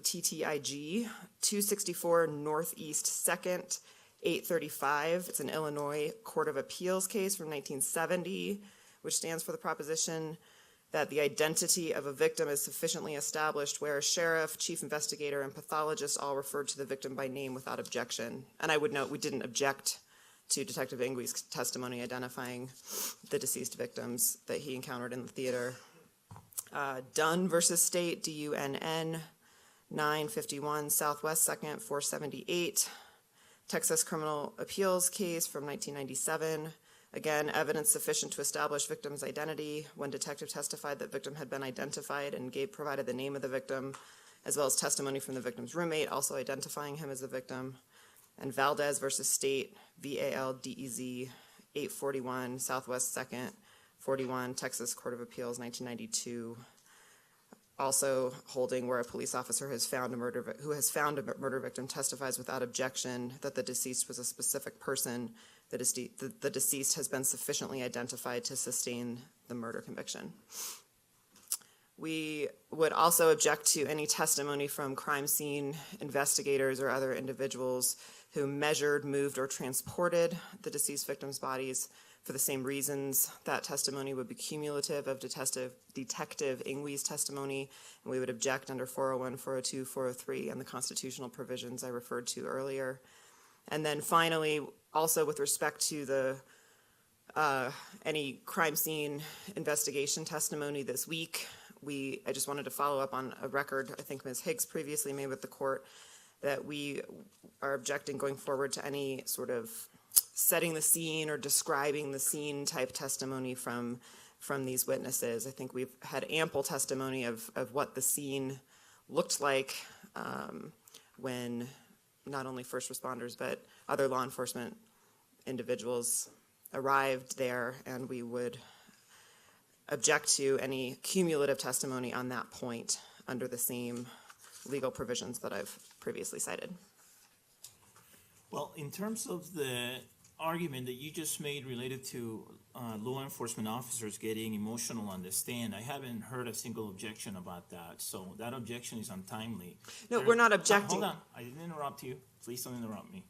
TTIG, 264 Northeast 2nd, 835. It's an Illinois Court of Appeals case from 1970, which stands for the proposition that the identity of a victim is sufficiently established where a sheriff, chief investigator, and pathologist all referred to the victim by name without objection. And I would note we didn't object to Detective Ingwe's testimony identifying the deceased victims that he encountered in the theater. Dunn versus State, DUNN, 951 Southwest 2nd, 478. Texas Criminal Appeals case from 1997. Again, evidence sufficient to establish victim's identity when detective testified that victim had been identified and provided the name of the victim, as well as testimony from the victim's roommate, also identifying him as the victim. And Valdez versus State, VALDEZ, 841 Southwest 2nd, 41 Texas Court of Appeals, 1992. Also holding where a police officer who has found a murder victim testifies without objection that the deceased was a specific person. The deceased has been sufficiently identified to sustain the murder conviction. We would also object to any testimony from crime scene investigators or other individuals who measured, moved, or transported the deceased victims' bodies for the same reasons. That testimony would be cumulative of Detective Ingwe's testimony, and we would object under 401, 402, 403, and the constitutional provisions I referred to earlier. And then finally, also with respect to the any crime scene investigation testimony this week, I just wanted to follow up on a record I think Ms. Higgs previously made with the court that we are objecting going forward to any sort of setting the scene or describing the scene type testimony from these witnesses. I think we've had ample testimony of what the scene looked like when not only first responders but other law enforcement individuals arrived there, and we would object to any cumulative testimony on that point under the same legal provisions that I've previously cited. Well, in terms of the argument that you just made related to law enforcement officers getting emotional on the stand, I haven't heard a single objection about that. So that objection is untimely. No, we're not objecting. Hold on, I didn't interrupt you. Please don't interrupt me.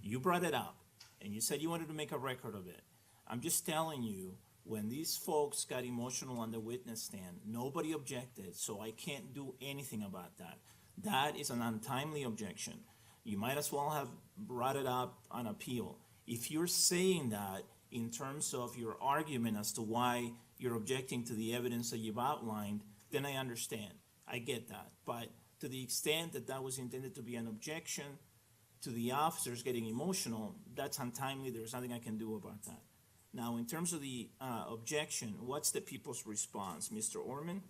You brought it up, and you said you wanted to make a record of it. I'm just telling you, when these folks got emotional on the witness stand, nobody objected, so I can't do anything about that. That is an untimely objection. You might as well have brought it up on appeal. If you're saying that in terms of your argument as to why you're objecting to the evidence that you've outlined, then I understand. I get that. But to the extent that that was intended to be an objection to the officers getting emotional, that's untimely. There's nothing I can do about that. Now, in terms of the objection, what's the people's response? Mr. Orman?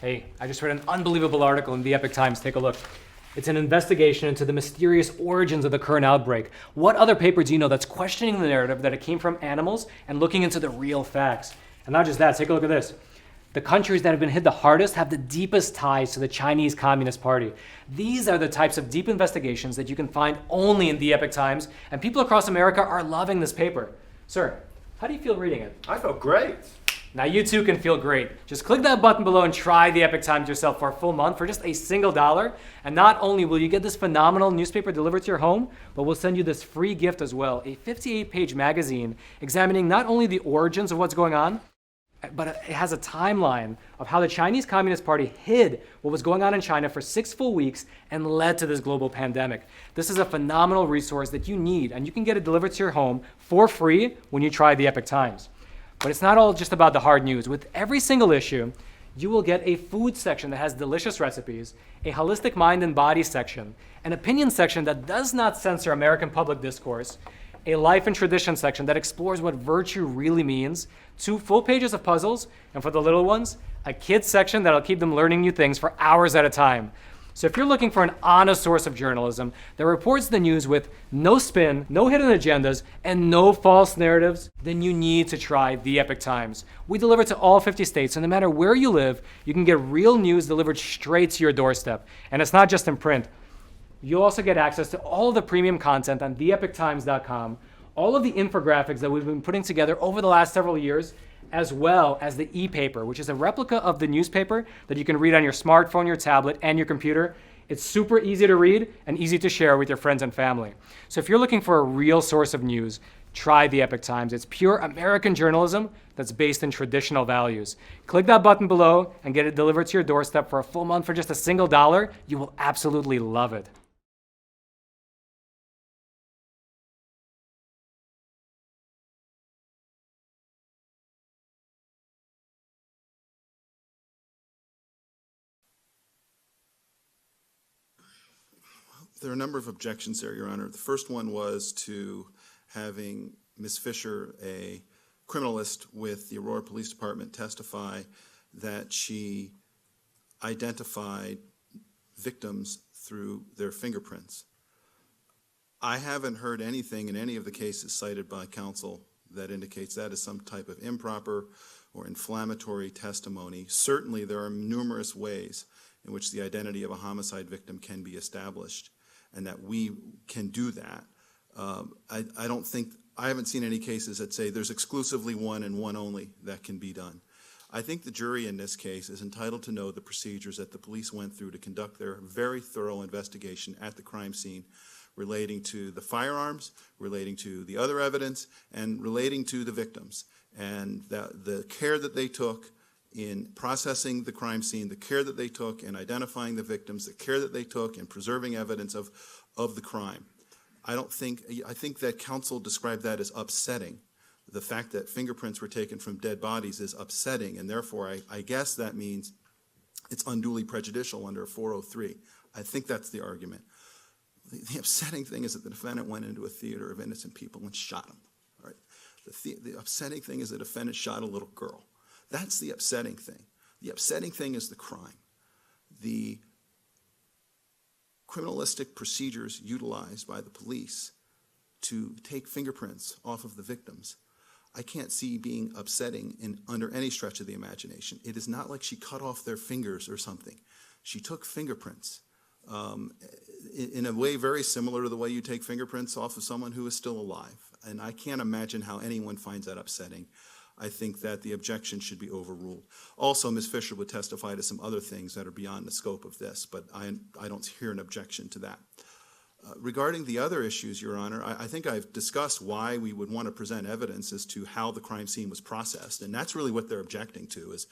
Hey, I just read an unbelievable article in the Epoch Times. Take a look. It's an investigation into the mysterious origins of the current outbreak. What other paper do you know that's questioning the narrative that it came from animals and looking into the real facts? And not just that, take a look at this. The countries that have been hit the hardest have the deepest ties to the Chinese Communist Party. These are the types of deep investigations that you can find only in the Epoch Times, and people across America are loving this paper. Sir, how do you feel reading it? I felt great. Now you too can feel great. Just click that button below and try the Epoch Times yourself for a full month for just a single $1. And not only will you get this phenomenal newspaper delivered to your home, but we'll send you this free gift as well, a 58-page magazine examining not only the origins of what's going on, but it has a timeline of how the Chinese Communist Party hid what was going on in China for 6 full weeks and led to this global pandemic. This is a phenomenal resource that you need, and you can get it delivered to your home for free when you try the Epoch Times. But it's not all just about the hard news. With every single issue, you will get a food section that has delicious recipes, a holistic mind and body section, an opinion section that does not censor American public discourse, a life and tradition section that explores what virtue really means, 2 full pages of puzzles, and for the little ones, a kids section that'll keep them learning new things for hours at a time. So if you're looking for an honest source of journalism that reports the news with no spin, no hidden agendas, and no false narratives, then you need to try The Epoch Times. We deliver to all 50 states, so no matter where you live, you can get real news delivered straight to your doorstep. And it's not just in print. You'll also get access to all of the premium content on theepochtimes.com, all of the infographics that we've been putting together over the last several years, as well as the e-paper, which is a replica of the newspaper that you can read on your smartphone, your tablet, and your computer. It's super easy to read and easy to share with your friends and family. So if you're looking for a real source of news, try The Epoch Times. It's pure American journalism that's based in traditional values. Click that button below and get it delivered to your doorstep for a full month for just a single $1. You will absolutely love it. There are a number of objections there, Your Honor. The first one was to having Ms. Fisher, a criminalist with the Aurora Police Department, testify that she identified victims through their fingerprints. I haven't heard anything in any of the cases cited by counsel that indicates that is some type of improper or inflammatory testimony. Certainly there are numerous ways in which the identity of a homicide victim can be established, and that we can do that. I haven't seen any cases that say there's exclusively one and one only that can be done. I think the jury in this case is entitled to know the procedures that the police went through to conduct their very thorough investigation at the crime scene, relating to the firearms, relating to the other evidence, and relating to the victims. And the care that they took in processing the crime scene, the care that they took in identifying the victims, the care that they took in preserving evidence of the crime. I think that counsel described that as upsetting. The fact that fingerprints were taken from dead bodies is upsetting, and therefore I guess that means it's unduly prejudicial under 403. I think that's the argument. The upsetting thing is that the defendant went into a theater of innocent people and shot them. All right? The upsetting thing is the defendant shot a little girl. That's the upsetting thing. The upsetting thing is the crime. The criminalistic procedures utilized by the police to take fingerprints off of the victims, I can't see being upsetting under any stretch of the imagination. It is not like she cut off their fingers or something. She took fingerprints in a way very similar to the way you take fingerprints off of someone who is still alive. And I can't imagine how anyone finds that upsetting. I think that the objection should be overruled. Also, Ms. Fisher would testify to some other things that are beyond the scope of this, but I don't hear an objection to that. Regarding the other issues, Your Honor, I think I've discussed why we would want to present evidence as to how the crime scene was processed, and that's really what they're objecting to, is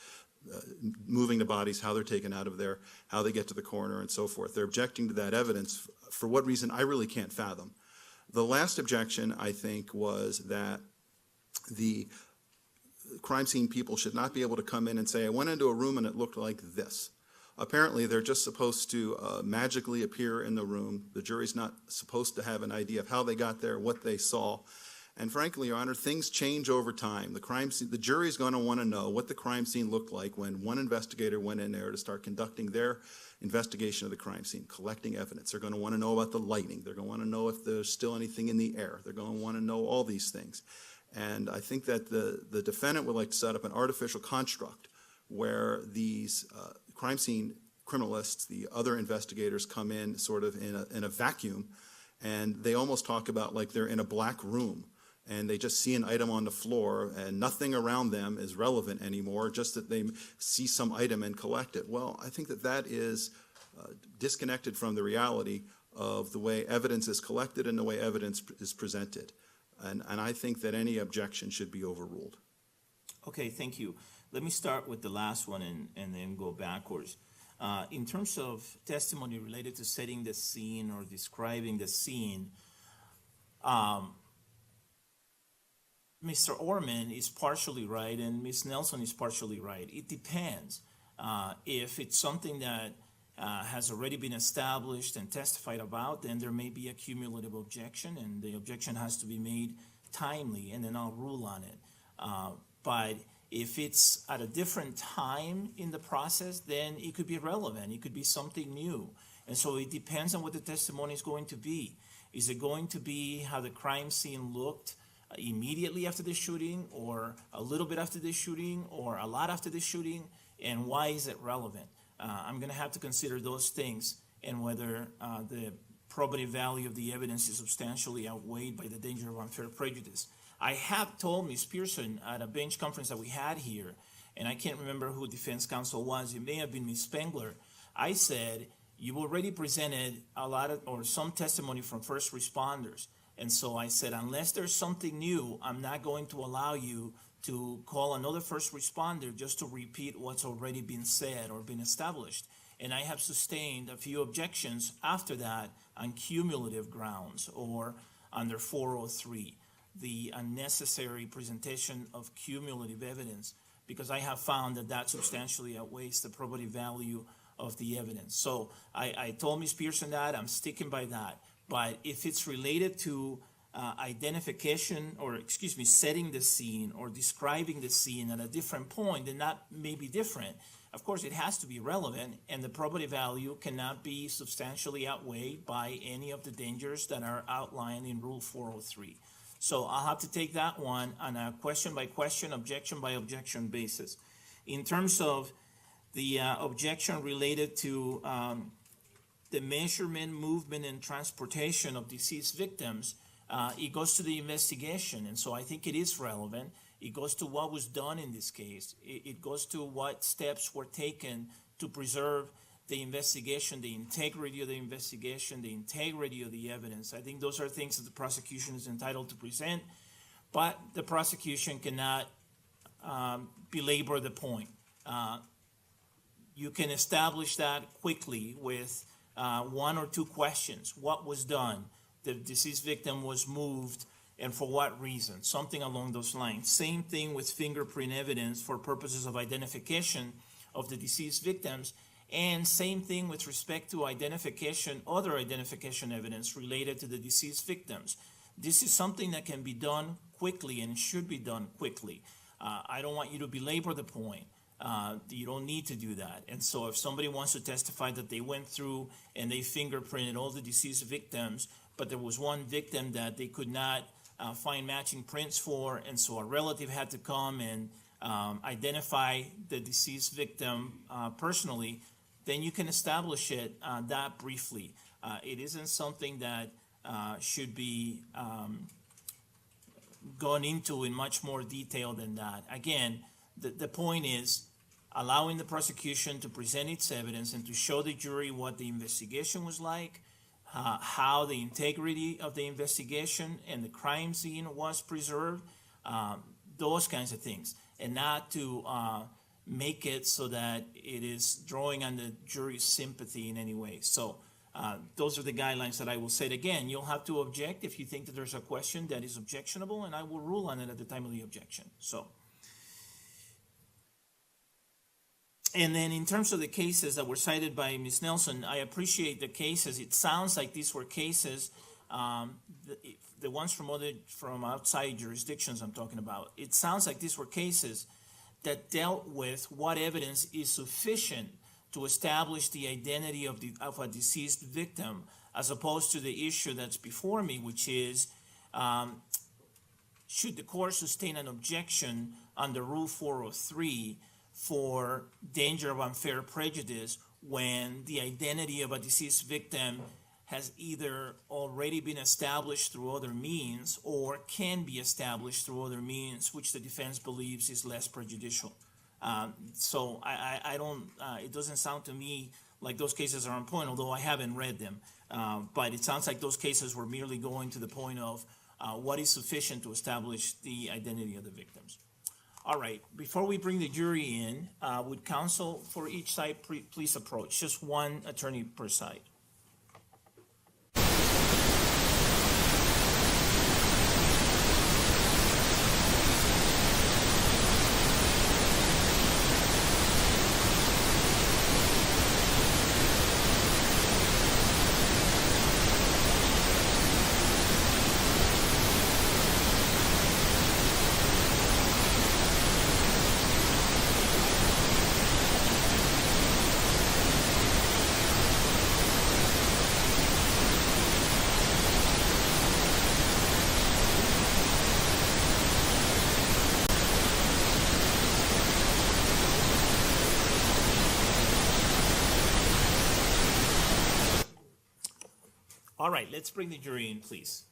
moving the bodies, how they're taken out of there, how they get to the coroner, and so forth. They're objecting to that evidence for what reason I really can't fathom. The last objection, I think, was that the crime scene people should not be able to come in and say, I went into a room and it looked like this. Apparently, they're just supposed to magically appear in the room. The jury's not supposed to have an idea of how they got there, what they saw. And frankly, Your Honor, things change over time. The jury's going to want to know what the crime scene looked like when one investigator went in there to start conducting their investigation of the crime scene, collecting evidence. They're going to want to know about the lighting. They're going to want to know if there's still anything in the air. They're going to want to know all these things. And I think that the defendant would like to set up an artificial construct where these crime scene criminalists, the other investigators, come in sort of in a vacuum, and they almost talk about like they're in a black room, and they just see an item on the floor, and nothing around them is relevant anymore, just that they see some item and collect it. Well, I think that is disconnected from the reality of the way evidence is collected and the way evidence is presented. And I think that any objection should be overruled. Okay, thank you. Let me start with the last one and then go backwards. In terms of testimony related to setting the scene or describing the scene, Mr. Orman is partially right and Ms. Nelson is partially right. It depends. If it's something that has already been established and testified about, then there may be a cumulative objection, and the objection has to be made timely, and then I'll rule on it. But If it's at a different time in the process, then it could be relevant. It could be something new. And so it depends on what the testimony is going to be. Is it going to be how the crime scene looked immediately after the shooting, or a little bit after the shooting, or a lot after the shooting? And why is it relevant? I'm going to have to consider those things, and whether the probative value of the evidence is substantially outweighed by the danger of unfair prejudice. I have told Ms. Pearson at a bench conference that we had here, and I can't remember who defense counsel was, it may have been Ms. Spengler. I said, you already presented a lot of, or some testimony from first responders. And so I said, unless there's something new, I'm not going to allow you to call another first responder just to repeat what's already been said or been established. And I have sustained a few objections after that on cumulative grounds or under 403, the unnecessary presentation of cumulative evidence, because I have found that that substantially outweighs the probative value of the evidence. So I told Ms. Pearson that, I'm sticking by that. But if it's related to identification, or excuse me, setting the scene or describing the scene at a different point, then that may be different. Of course, it has to be relevant, and the probative value cannot be substantially outweighed by any of the dangers that are outlined in Rule 403. So I'll have to take that one on a question by question, objection by objection basis. In terms of the objection related to the measurement, movement, and transportation of deceased victims, it goes to the investigation, and so I think it is relevant. It goes to what was done in this case. It goes to what steps were taken to preserve the investigation, the integrity of the investigation, the integrity of the evidence. I think those are things that the prosecution is entitled to present, but the prosecution cannot belabor the point. You can establish that quickly with one or two questions. What was done? The deceased victim was moved, and for what reason? Something along those lines. Same thing with fingerprint evidence for purposes of identification of the deceased victims, and same thing with respect to identification, other identification evidence related to the deceased victims. This is something that can be done quickly and should be done quickly. I don't want you to belabor the point. You don't need to do that. And so if somebody wants to testify that they went through and they fingerprinted all the deceased victims, but there was one victim that they could not find matching prints for, and so a relative had to come and identify the deceased victim personally, then you can establish it that briefly. It isn't something that should be gone into in much more detail than that. Again, the point is allowing the prosecution to present its evidence and to show the jury what the investigation was like, how the integrity of the investigation and the crime scene was preserved, those kinds of things, and not to make it so that it is drawing on the jury's sympathy in any way. So those are the guidelines that I will set. Again, you'll have to object if you think that there's a question that is objectionable, and I will rule on it at the time of the objection. So, and then in terms of the cases that were cited by Ms. Nelson, I appreciate the cases. It sounds like these were cases, the ones from outside jurisdictions I'm talking about. It sounds like these were cases that dealt with what evidence is sufficient to establish the identity of a deceased victim, as opposed to the issue that's before me, which is, should the court sustain an objection under Rule 403 for danger of unfair prejudice when the identity of a deceased victim has either already been established through other means or can be established through other means, which the defense believes is less prejudicial. So I don't, it doesn't sound to me like those cases are on point, although I haven't read them. But it sounds like those cases were merely going to the point of what is sufficient to establish the identity of the victims. All right, before we bring the jury in, would counsel for each side please approach? Just one attorney per side. All right, let's bring the jury in, please.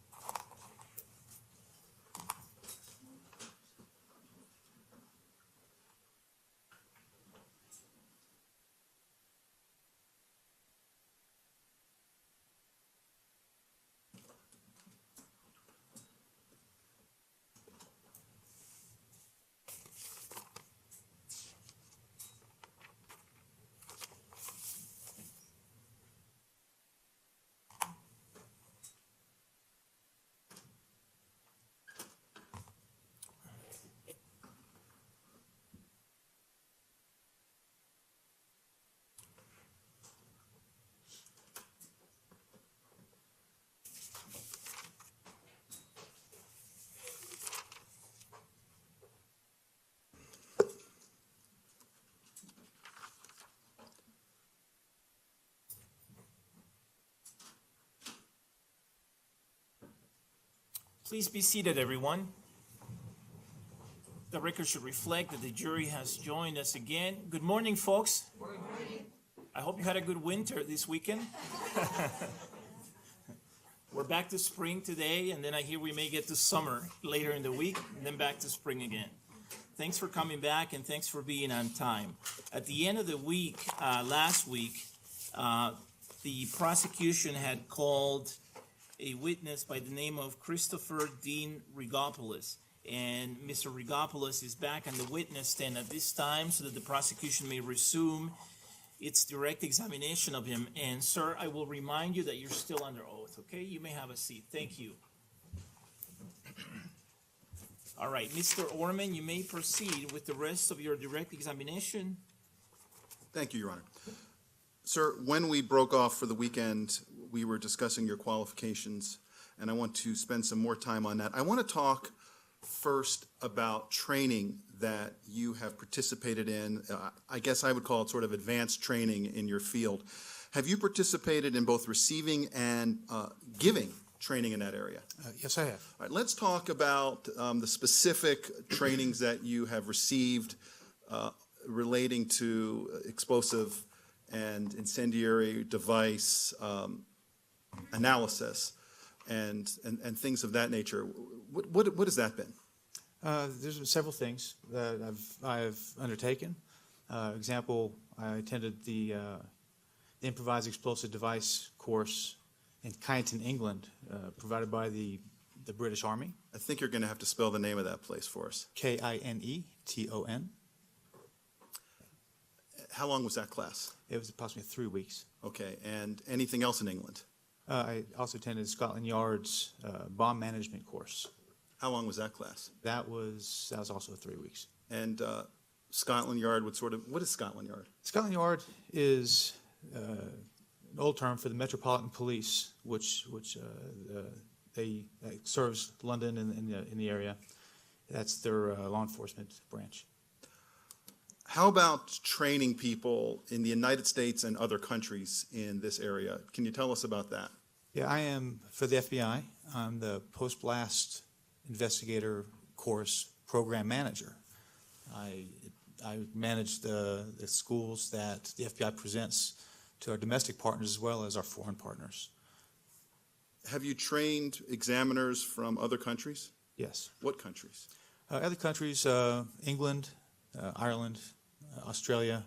Please be seated, everyone. The record should reflect that the jury has joined us again. Good morning, folks. Good morning. I hope you had a good winter this weekend. We're back to spring today, and then I hear we may get to summer later in the week, and then back to spring again. Thanks for coming back, and thanks for being on time. At the end of the week, last week, the prosecution had called a witness by the name of Christopher Dean Rigopoulos. And Mr. Rigopoulos is back on the witness stand at this time so that the prosecution may resume its direct examination of him. And sir, I will remind you that you're still under oath, okay? You may have a seat. Thank you. All right, Mr. Orman, you may proceed with the rest of your direct examination. Thank you, Your Honor. Sir, when we broke off for the weekend, we were discussing your qualifications, and I want to spend some more time on that. I want to talk first about training that you have participated in. I guess I would call it sort of advanced training in your field. Have you participated in both receiving and giving training in that area? Yes, I have. All right, let's talk about the specific trainings that you have received relating to explosive and incendiary device analysis and things of that nature. What has that been? There's been several things that I've undertaken. Example, I attended the improvised explosive device course in Kyneton, England, provided by the British Army. I think you're going to have to spell the name of that place for us. Kineton. How long was that class? It was approximately 3 weeks. Okay, and anything else in England? I also attended Scotland Yard's bomb management course. How long was that class? That was also 3 weeks. And Scotland Yard would sort of, what is Scotland Yard? Scotland Yard is an old term for the Metropolitan Police, which serves London and in the area. That's their law enforcement branch. How about training people in the United States and other countries in this area? Can you tell us about that? Yeah, I am, for the FBI, I'm the post-blast investigator course program manager. I manage the schools that the FBI presents to our domestic partners as well as our foreign partners. Have you trained examiners from other countries? Yes. What countries? Other countries, England, Ireland, Australia,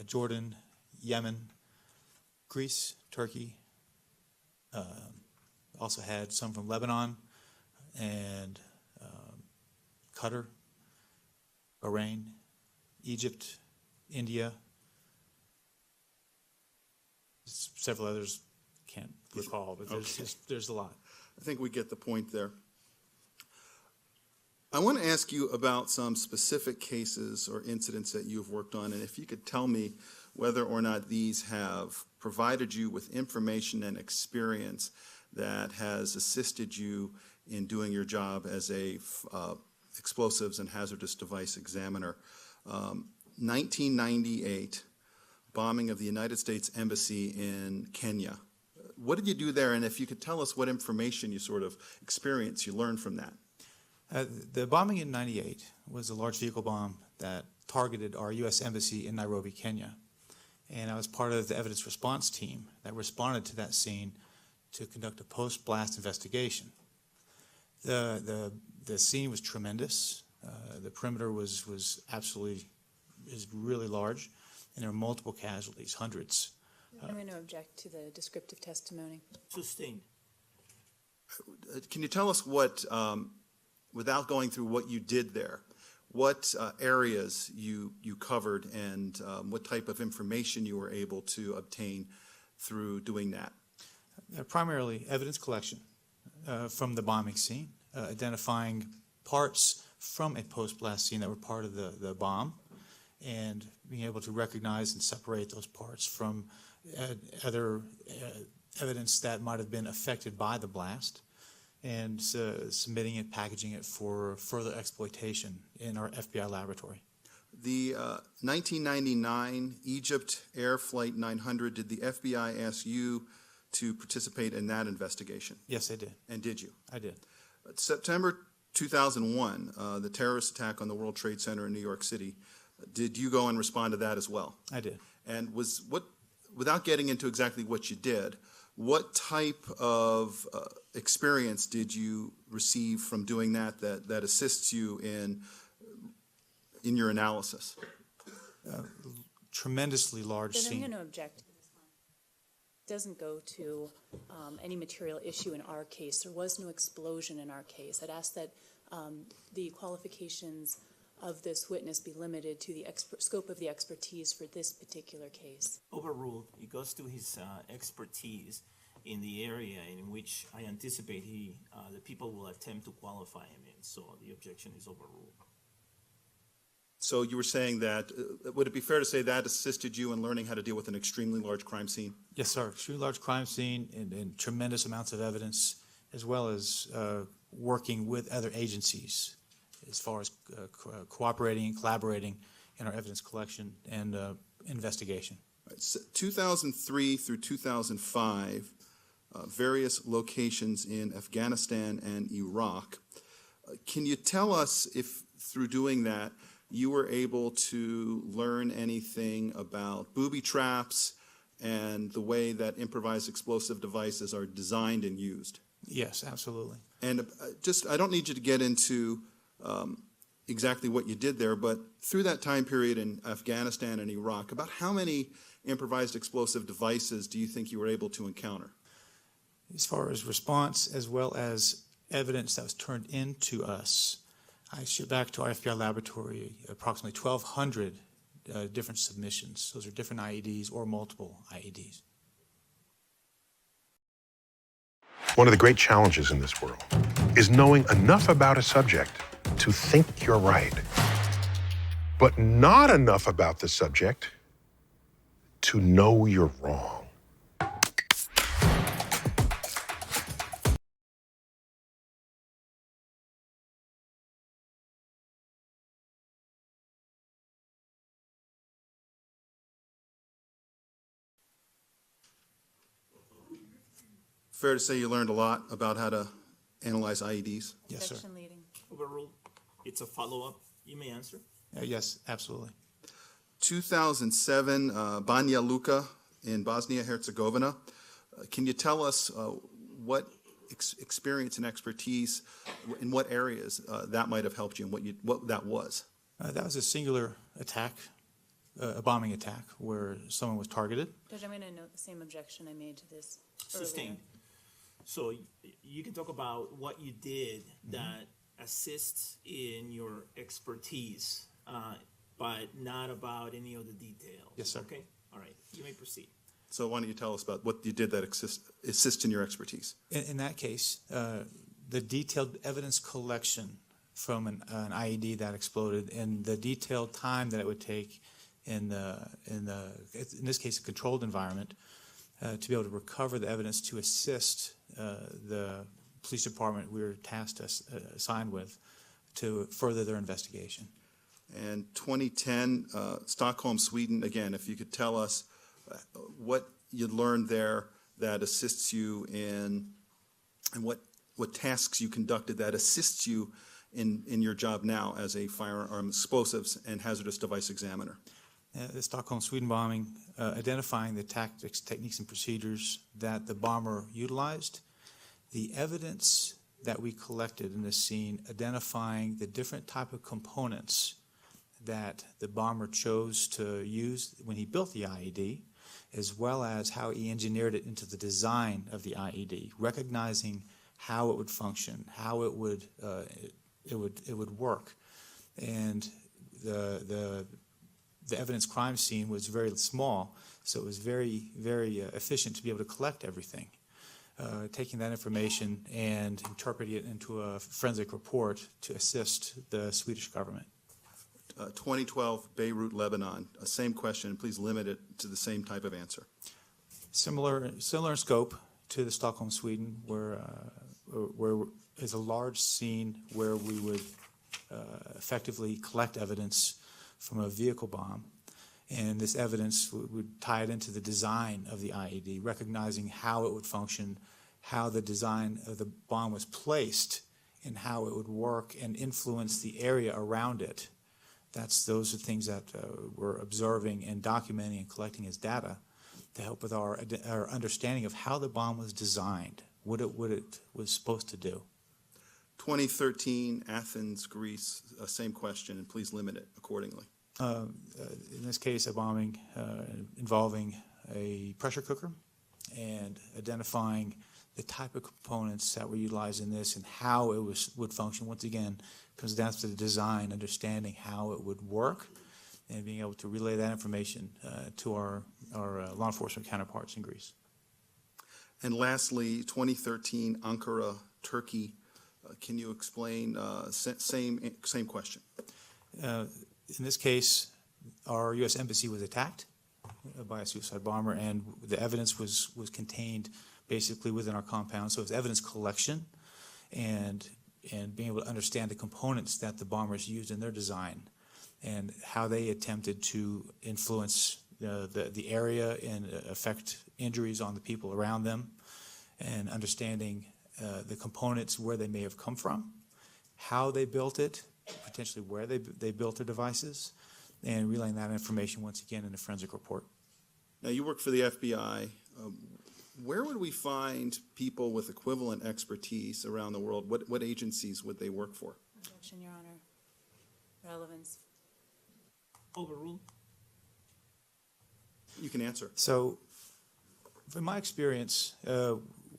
Jordan, Yemen, Greece, Turkey. Also had some from Lebanon and Qatar, Bahrain, Egypt, India. Several others can't recall, but there's a lot. I think we get the point there. I want to ask you about some specific cases or incidents that you've worked on, and if you could tell me whether or not these have provided you with information and experience that has assisted you in doing your job as a explosives and hazardous device examiner. 1998, bombing of the United States Embassy in Kenya. What did you do there, and if you could tell us what information you sort of experienced, you learned from that? The bombing in '98 was a large vehicle bomb that targeted our U.S. Embassy in Nairobi, Kenya. And I was part of the evidence response team that responded to that scene to conduct a post-blast investigation. The scene was tremendous. The perimeter was really large, and there were multiple casualties, hundreds. I'm going to object to the descriptive testimony. Sustained. Can you tell us what, without going through what you did there, what areas you covered and what type of information you were able to obtain through doing that? Primarily evidence collection from the bombing scene, identifying parts from a post-blast scene that were part of the bomb, and being able to recognize and separate those parts from other evidence that might have been affected by the blast, and submitting it, packaging it for further exploitation in our FBI laboratory. The 1999 Egypt Air Flight 900, did the FBI ask you to participate in that investigation? Yes, I did. And did you? I did. September 2001, the terrorist attack on the World Trade Center in New York City, did you go and respond to that as well? I did. And without getting into exactly what you did, what type of experience did you receive from doing that assists you in your analysis? Tremendously large Judge, I'm scene. going to object to this one. It doesn't go to any material issue in our case. There was no explosion in our case. I'd ask that the qualifications of this witness be limited to the scope of the expertise for this particular case. Overruled. It goes to his expertise in the area in which I anticipate the people will attempt to qualify him in. So the objection is overruled. So you were saying that, would it be fair to say that assisted you in learning how to deal with an extremely large crime scene? Yes, sir. Extremely large crime scene and tremendous amounts of evidence, as well as working with other agencies as far as cooperating and collaborating in our evidence collection and investigation. Right. So 2003 through 2005, various locations in Afghanistan and Iraq. Can you tell us if through doing that you were able to learn anything about booby traps and the way that improvised explosive devices are designed and used? Yes, absolutely. And I don't need you to get into exactly what you did there, but through that time period in Afghanistan and Iraq, about how many improvised explosive devices do you think you were able to encounter? As far as response, as well as evidence that was turned into us, I shipped back to our FBI laboratory approximately 1,200 different submissions. Those are different IEDs or multiple IEDs. One of the great challenges in this world is knowing enough about a subject to think you're right, but not enough about the subject to know you're wrong. Fair to say you learned a lot about how to analyze IEDs? Yes, sir. Objection leading. Overruled. It's a follow-up. You may answer. Yes, absolutely. 2007, Banja Luka in Bosnia-Herzegovina. Can you tell us what experience and expertise, in what areas that might have helped you and what that was? That was a singular attack, a bombing attack, where someone was targeted. Judge, I'm going to note the same objection I made to this earlier. Sustained. So you can talk about what you did that assists in your expertise, but not about any of the details. Yes, sir. Okay? All right. You may proceed. So why don't you tell us about what you did that assists in your expertise? In that case, the detailed evidence collection from an IED that exploded and the detailed time that it would take in this case, a controlled environment, to be able to recover the evidence to assist the police department we were tasked, assigned with, to further their investigation. And 2010, Stockholm, Sweden, again, if you could tell us what you learned there that assists you in, and what tasks you conducted that assists you in your job now as a firearm explosives and hazardous device examiner. the Stockholm, Sweden bombing, identifying the tactics, techniques, and procedures that the bomber utilized, the evidence that we collected in this scene, identifying the different type of components that the bomber chose to use when he built the IED, as well as how he engineered it into the design of the IED, recognizing how it would function, how it would work, and the evidence crime scene was very small, so it was very efficient to be able to collect everything. Taking that information and interpreting it into a forensic report to assist the Swedish government. 2012, Beirut, Lebanon. Same question. Please limit it to the same type of answer. Similar in scope to the Stockholm, Sweden, where is a large scene where we would effectively collect evidence from a vehicle bomb. And this evidence would tie it into the design of the IED, recognizing how it would function, how the design of the bomb was placed, and how it would work and influence the area around it. Those are things that we're observing and documenting and collecting as data to help with our understanding of how the bomb was designed, what it was supposed to do. 2013, Athens, Greece. Same question, and please limit it accordingly. In this case, a bombing involving a pressure cooker and identifying the type of components that were utilized in this and how it would function. Once again, comes down to the design, understanding how it would work, and being able to relay that information to our law enforcement counterparts in Greece. And lastly, 2013, Ankara, Turkey. Can you explain? Same question. In this case, our U.S. Embassy was attacked by a suicide bomber, and the evidence was contained basically within our compound. So it was evidence collection and being able to understand the components that the bombers used in their design and how they attempted to influence the area and affect injuries on the people around them, and understanding the components, where they may have come from, how they built it, potentially where they built their devices, and relaying that information once again in a forensic report. Now, you work for the FBI. Where would we find people with equivalent expertise around the world? What agencies would they work for? Objection, Your Honor. Relevance. Overruled. You can answer. So, from my experience,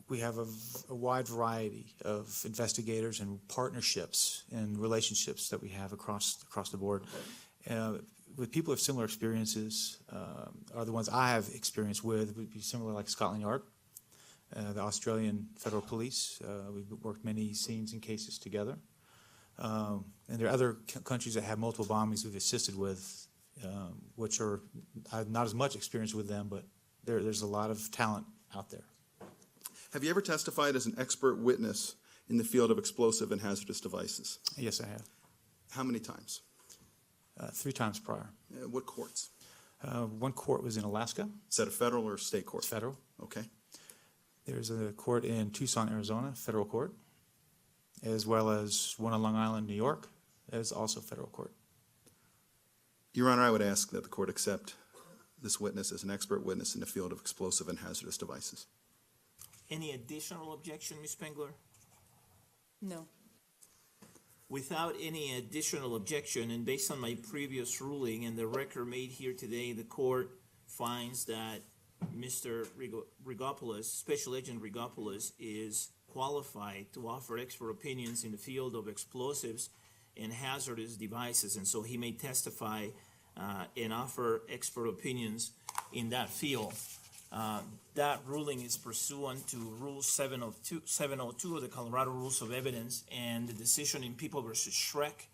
we have a wide variety of investigators and partnerships and relationships that we have across the board. With people with similar experiences, are the ones I have experience with would be similar, like Scotland Yard, the Australian Federal Police. We've worked many scenes and cases together. And there are other countries that have multiple bombings we've assisted with, which are I have not as much experience with them, but there's a lot of talent out there. Have you ever testified as an expert witness in the field of explosive and hazardous devices? Yes, I have. How many times? 3 times prior. What courts? One court was in Alaska. Is that a federal or state court? It's federal. Okay. There's a court in Tucson, Arizona, federal court, as well as one on Long Island, New York, as also federal court. Your Honor, I would ask that the court accept this witness as an expert witness in the field of explosive and hazardous devices. Any additional objection, Ms. Spengler? No. Without any additional objection, and based on my previous ruling and the record made here today, the court finds that Mr. Rigopoulos, Special Agent Rigopoulos, is qualified to offer expert opinions in the field of explosives and hazardous devices, and so he may testify and offer expert opinions in that field. That ruling is pursuant to Rule 702 of the Colorado Rules of Evidence, and the decision in People versus Schreck,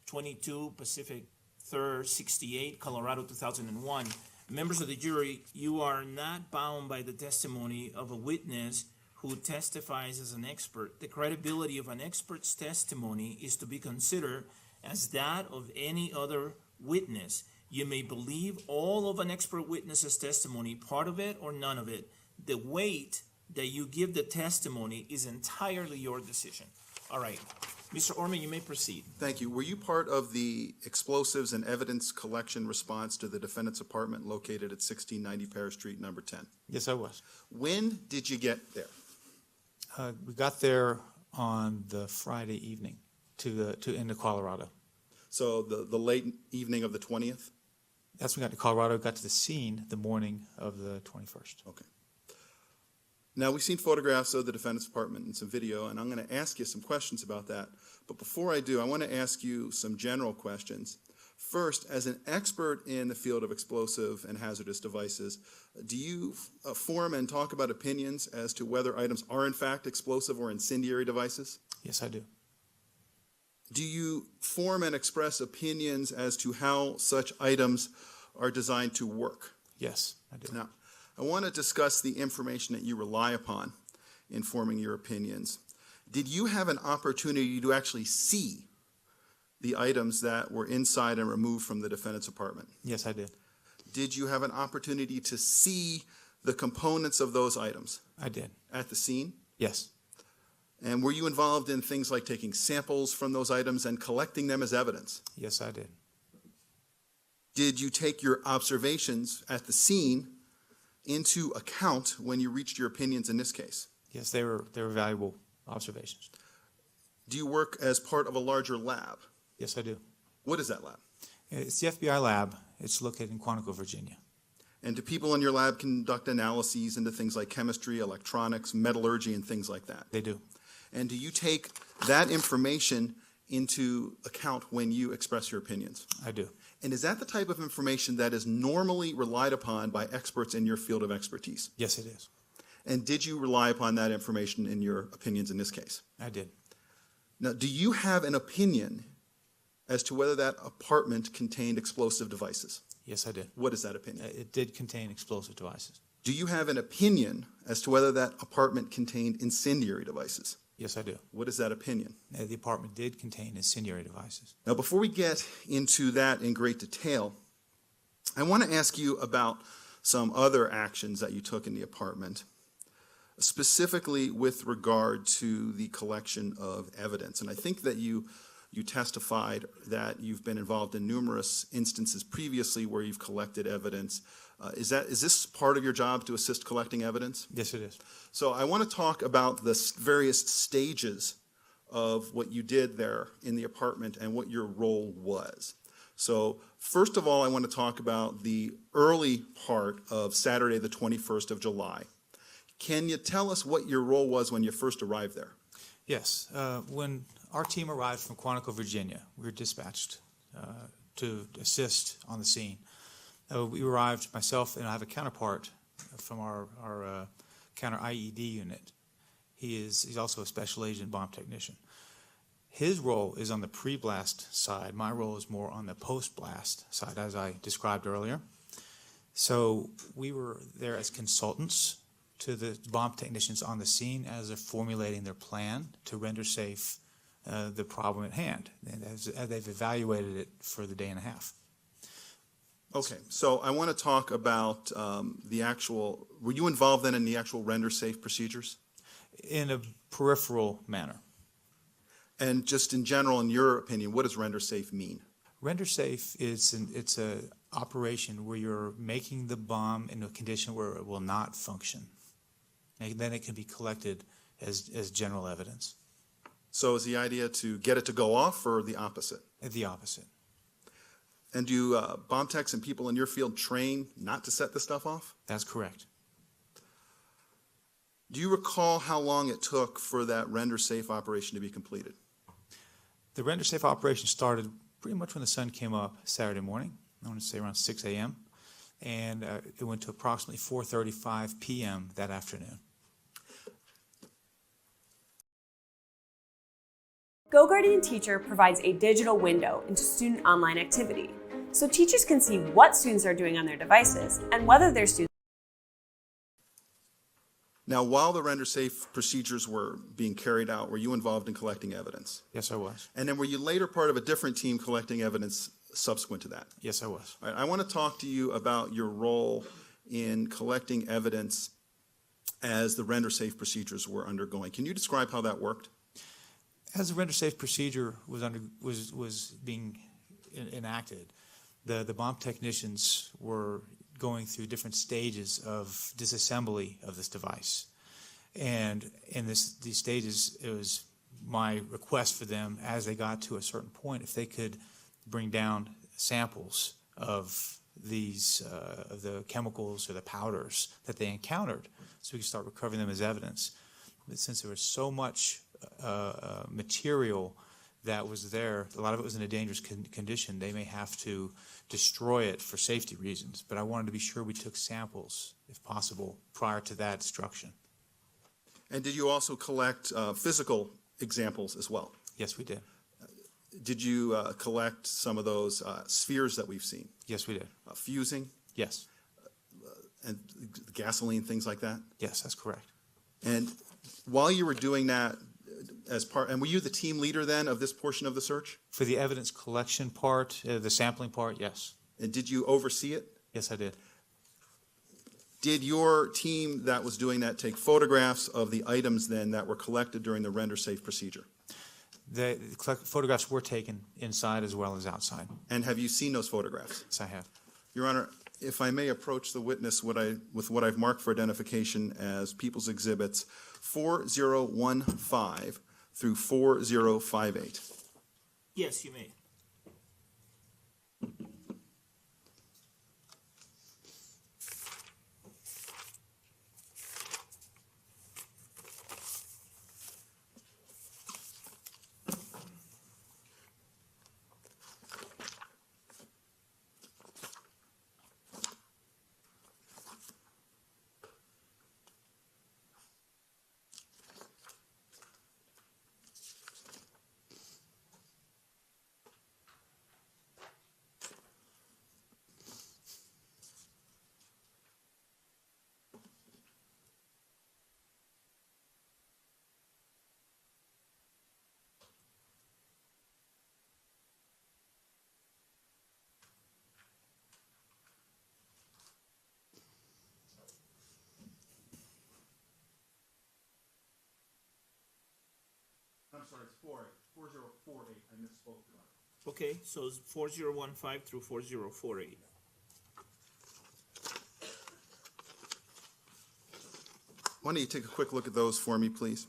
22 Pacific 3rd 68, Colorado 2001. Members of the jury, you are not bound by the testimony of a witness who testifies as an expert. The credibility of an expert's testimony is to be considered as that of any other witness. You may believe all of an expert witness's testimony, part of it or none of it. The weight that you give the testimony is entirely your decision. All right. Mr. Orman, you may proceed. Thank you. Were you part of the explosives and evidence collection response to the defendant's apartment located at 1690 Paris Street, number 10? Yes, I was. When did you get there? We got there on the Friday evening into Colorado. So the late evening of the 20th? That's when we got to Colorado, got to the scene the morning of the 21st. Okay. Now, we've seen photographs of the defendant's apartment and some video, and I'm going to ask you some questions about that. But before I do, I want to ask you some general questions. First, as an expert in the field of explosive and hazardous devices, do you form and talk about opinions as to whether items are in fact explosive or incendiary devices? Yes, I do. Do you form and express opinions as to how such items are designed to work? Yes, I do. Now, I want to discuss the information that you rely upon in forming your opinions. Did you have an opportunity to actually see the items that were inside and removed from the defendant's apartment? Yes, I did. Did you have an opportunity to see the components of those items I did. at the scene? Yes. And were you involved in things like taking samples from those items and collecting them as evidence? Yes, I did. Did you take your observations at the scene into account when you reached your opinions in this case? Yes, they were valuable observations. Do you work as part of a larger lab? Yes, I do. What is that lab? It's the FBI lab. It's located in Quantico, Virginia. And do people in your lab conduct analyses into things like chemistry, electronics, metallurgy, and things like that? They do. And do you take that information into account when you express your opinions? I do. And is that the type of information that is normally relied upon by experts in your field of expertise? Yes, it is. And did you rely upon that information in your opinions in this case? I did. Now, do you have an opinion as to whether that apartment contained explosive devices? Yes, I did. What is that opinion? It did contain explosive devices. Do you have an opinion as to whether that apartment contained incendiary devices? Yes, I do. What is that opinion? The apartment did contain incendiary devices. Now, before we get into that in great detail, I want to ask you about some other actions that you took in the apartment, specifically with regard to the collection of evidence. And I think that you testified that you've been involved in numerous instances previously where you've collected evidence. Is this part of your job to assist collecting evidence? Yes, it is. So I want to talk about the various stages of what you did there in the apartment and what your role was. So first of all, I want to talk about the early part of Saturday, the 21st of July. Can you tell us what your role was when you first arrived there? Yes. When our team arrived from Quantico, Virginia, we were dispatched to assist on the scene. We arrived, myself, and I have a counterpart from our counter IED unit. He's also a special agent bomb technician. His role is on the pre-blast side. My role is more on the post-blast side, as I described earlier. So we were there as consultants to the bomb technicians on the scene as they're formulating their plan to render safe the problem at hand, and as they've evaluated it for the day and a half. Okay, so I want to talk about were you involved then in the actual render safe procedures? In a peripheral manner. And just in general, in your opinion, what does render safe mean? Render safe it's a operation where you're making the bomb in a condition where it will not function. And then it can be collected as general evidence. So is the idea to get it to go off or the opposite? The opposite. And do bomb techs and people in your field train not to set the stuff off? That's correct. Do you recall how long it took for that render safe operation to be completed? The render safe operation started pretty much when the sun came up Saturday morning. I want to say around 6 a.m. And it went to approximately 4:35 p.m. that afternoon. GoGuardian Teacher provides a digital window into student online activity, so teachers can see what students are doing on their devices and whether their students. Now, while the render safe procedures were being carried out, were you involved in collecting evidence? Yes, I was. And then were you later part of a different team collecting evidence subsequent to that? Yes, I was. All right, I want to talk to you about your role in collecting evidence as the render safe procedures were undergoing. Can you describe how that worked? As the render-safe procedure was being enacted, the bomb technicians were going through different stages of disassembly of this device. And in these stages, it was my request for them, as they got to a certain point, if they could bring down samples of these of the chemicals or the powders that they encountered, so we could start recovering them as evidence. But since there was so much material that was there, a lot of it was in a dangerous condition, they may have to destroy it for safety reasons. But I wanted to be sure we took samples, if possible, prior to that destruction. And did you also collect physical examples as well? Yes, we did. Did you collect some of those spheres that we've seen? Yes, we did. Fusing Yes. and gasoline, things like that? Yes, that's correct. And while you were doing that and were you the team leader then of this portion of the search? For the evidence collection part, the sampling part, yes. And did you oversee it? Yes, I did. Did your team that was doing that take photographs of the items then that were collected during the render-safe procedure? The photographs were taken inside as well as outside. And have you seen those photographs? Yes, I have. Your Honor, if I may approach the witness with what I've marked for identification as People's Exhibits 4015 through 4058. Yes, you may. I'm sorry, it's 4048. I misspoke, Your Honor. Okay, so it's 4015 through 4048. Why don't you take a quick look at those for me, please?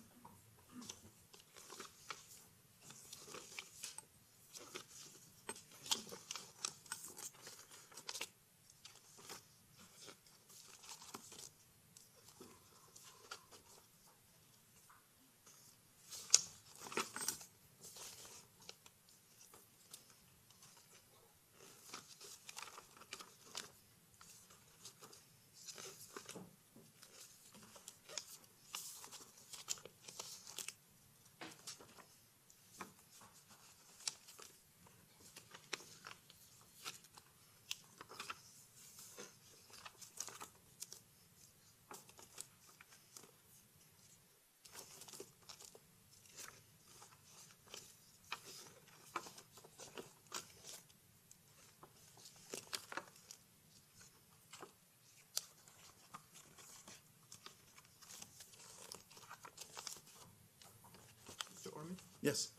Mr. Orman? Yes.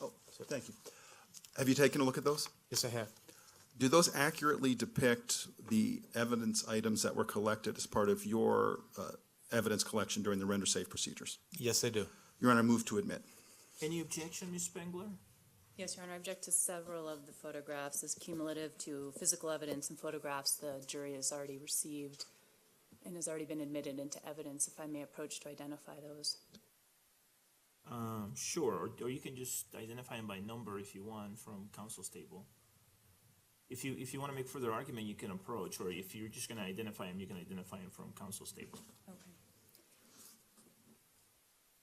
Oh, thank you. Have you taken a look at those? Yes, I have. Do those accurately depict the evidence items that were collected as part of your evidence collection during the render-safe procedures? Yes, they do. Your Honor, I move to admit. Any objection, Ms. Spengler? Yes, Your Honor, I object to several of the photographs as cumulative to physical evidence and photographs the jury has already received and has already been admitted into evidence, if I may approach to identify those. Sure, or you can just identify them by number if you want from counsel's table. If you want to make further argument, you can approach, or if you're just going to identify them, you can identify them from counsel's table. Okay.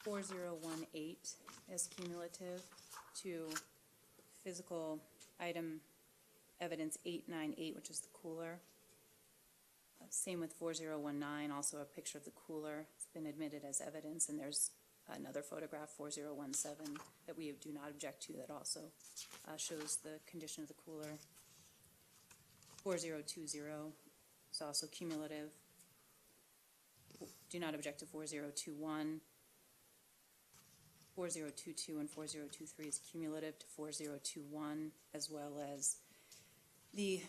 4018 as cumulative to physical item evidence 898, which is the cooler. Same with 4019, also a picture of the cooler. It's been admitted as evidence, and there's another photograph, 4017, that we do not object to, that also shows the condition of the cooler. 4020 is also cumulative. Do not object to 4021. 4022 and 4023 is cumulative to 4021, as well as the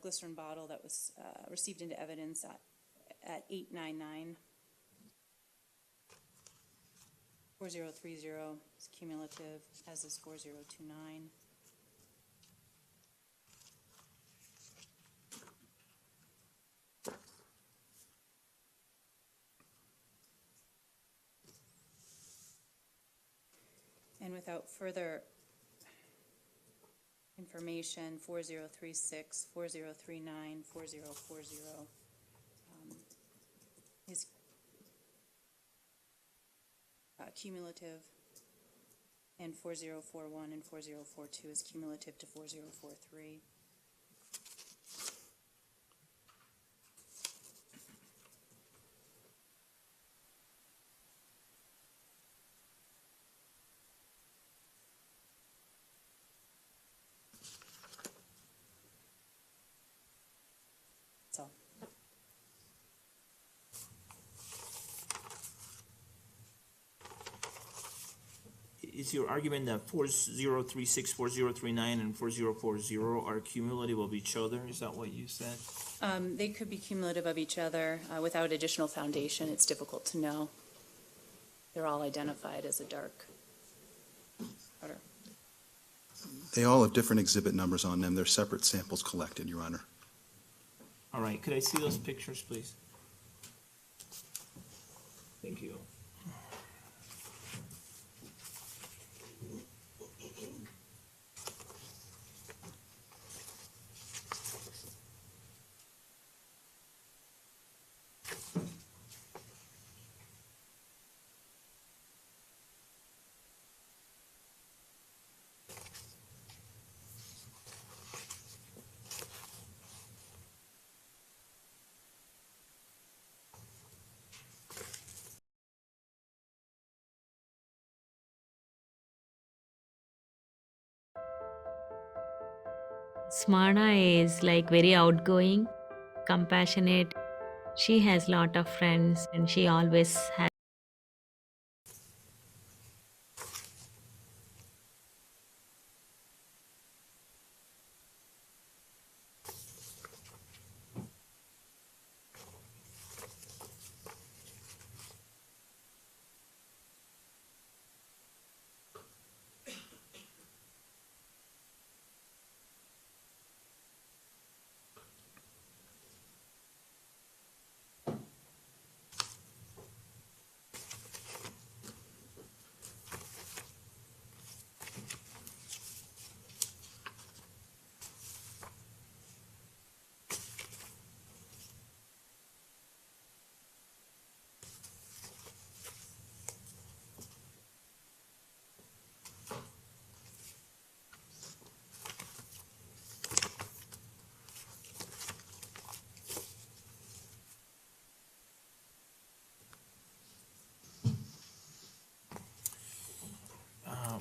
glycerin bottle that was received into evidence at 899. 4030 is cumulative, as is 4029. And without further information, 4036, 4039, 4040 is cumulative, and 4041 and 4042 is cumulative to 4043. So, Is your argument that 4036, 4039, and 4040 are cumulative of each other? Is that what you said? they could be cumulative of each other. Without additional foundation, it's difficult to know. They're all identified as a dark order. They all have different exhibit numbers on them. They're separate samples collected, Your Honor. All right, could I see those pictures, please? Thank you. Smana is like very outgoing, compassionate. She has lot of friends and she always has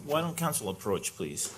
Why don't council approach, please?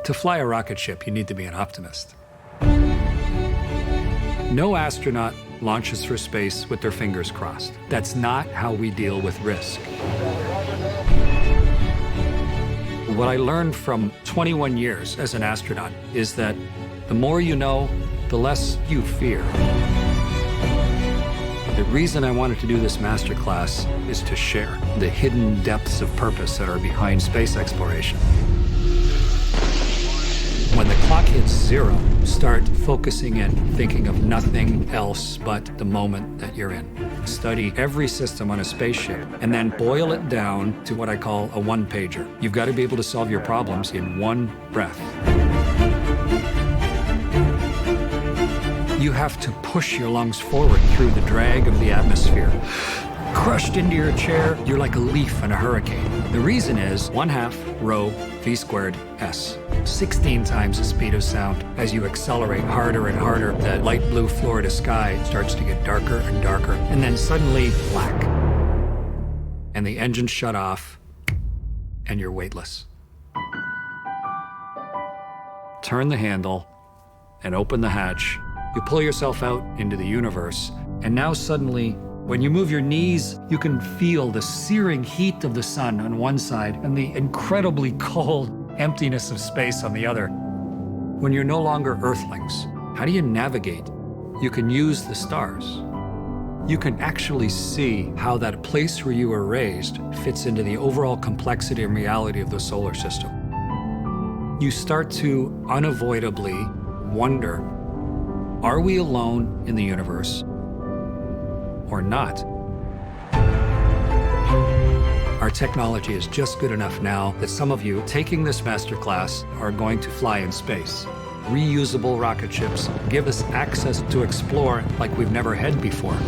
To fly a rocket ship, you need to be an optimist. No astronaut launches for space with their fingers crossed. That's not how we deal with risk. What I learned from 21 years as an astronaut is that the more you know, the less you fear. The reason I wanted to do this masterclass is to share the hidden depths of purpose that are behind space exploration. When the clock hits 0, start focusing in, thinking of nothing else but the moment that you're in. Study every system on a spaceship, and then boil it down to what I call a one-pager. You've got to be able to solve your problems in one breath. You have to push your lungs forward through the drag of the atmosphere. Crushed into your chair, you're like a leaf in a hurricane. The reason is 1/2 rho v squared s. 16 times the speed of sound. As you accelerate harder and harder, the light blue Florida sky starts to get darker and darker, and then suddenly black. And the engine shut off, and you're weightless. Turn the handle and open the hatch. You pull yourself out into the universe, and now suddenly, when you move your knees, you can feel the searing heat of the sun on one side and the incredibly cold emptiness of space on the other. When you're no longer Earthlings, how do you navigate? You can use the stars. You can actually see how that place where you were raised fits into the overall complexity and reality of the solar system. You start to unavoidably wonder, are we alone in the universe or not? Our technology is just good enough now that some of you taking this masterclass are going to fly in space. Reusable rocket ships give us access to explore like we've never had before.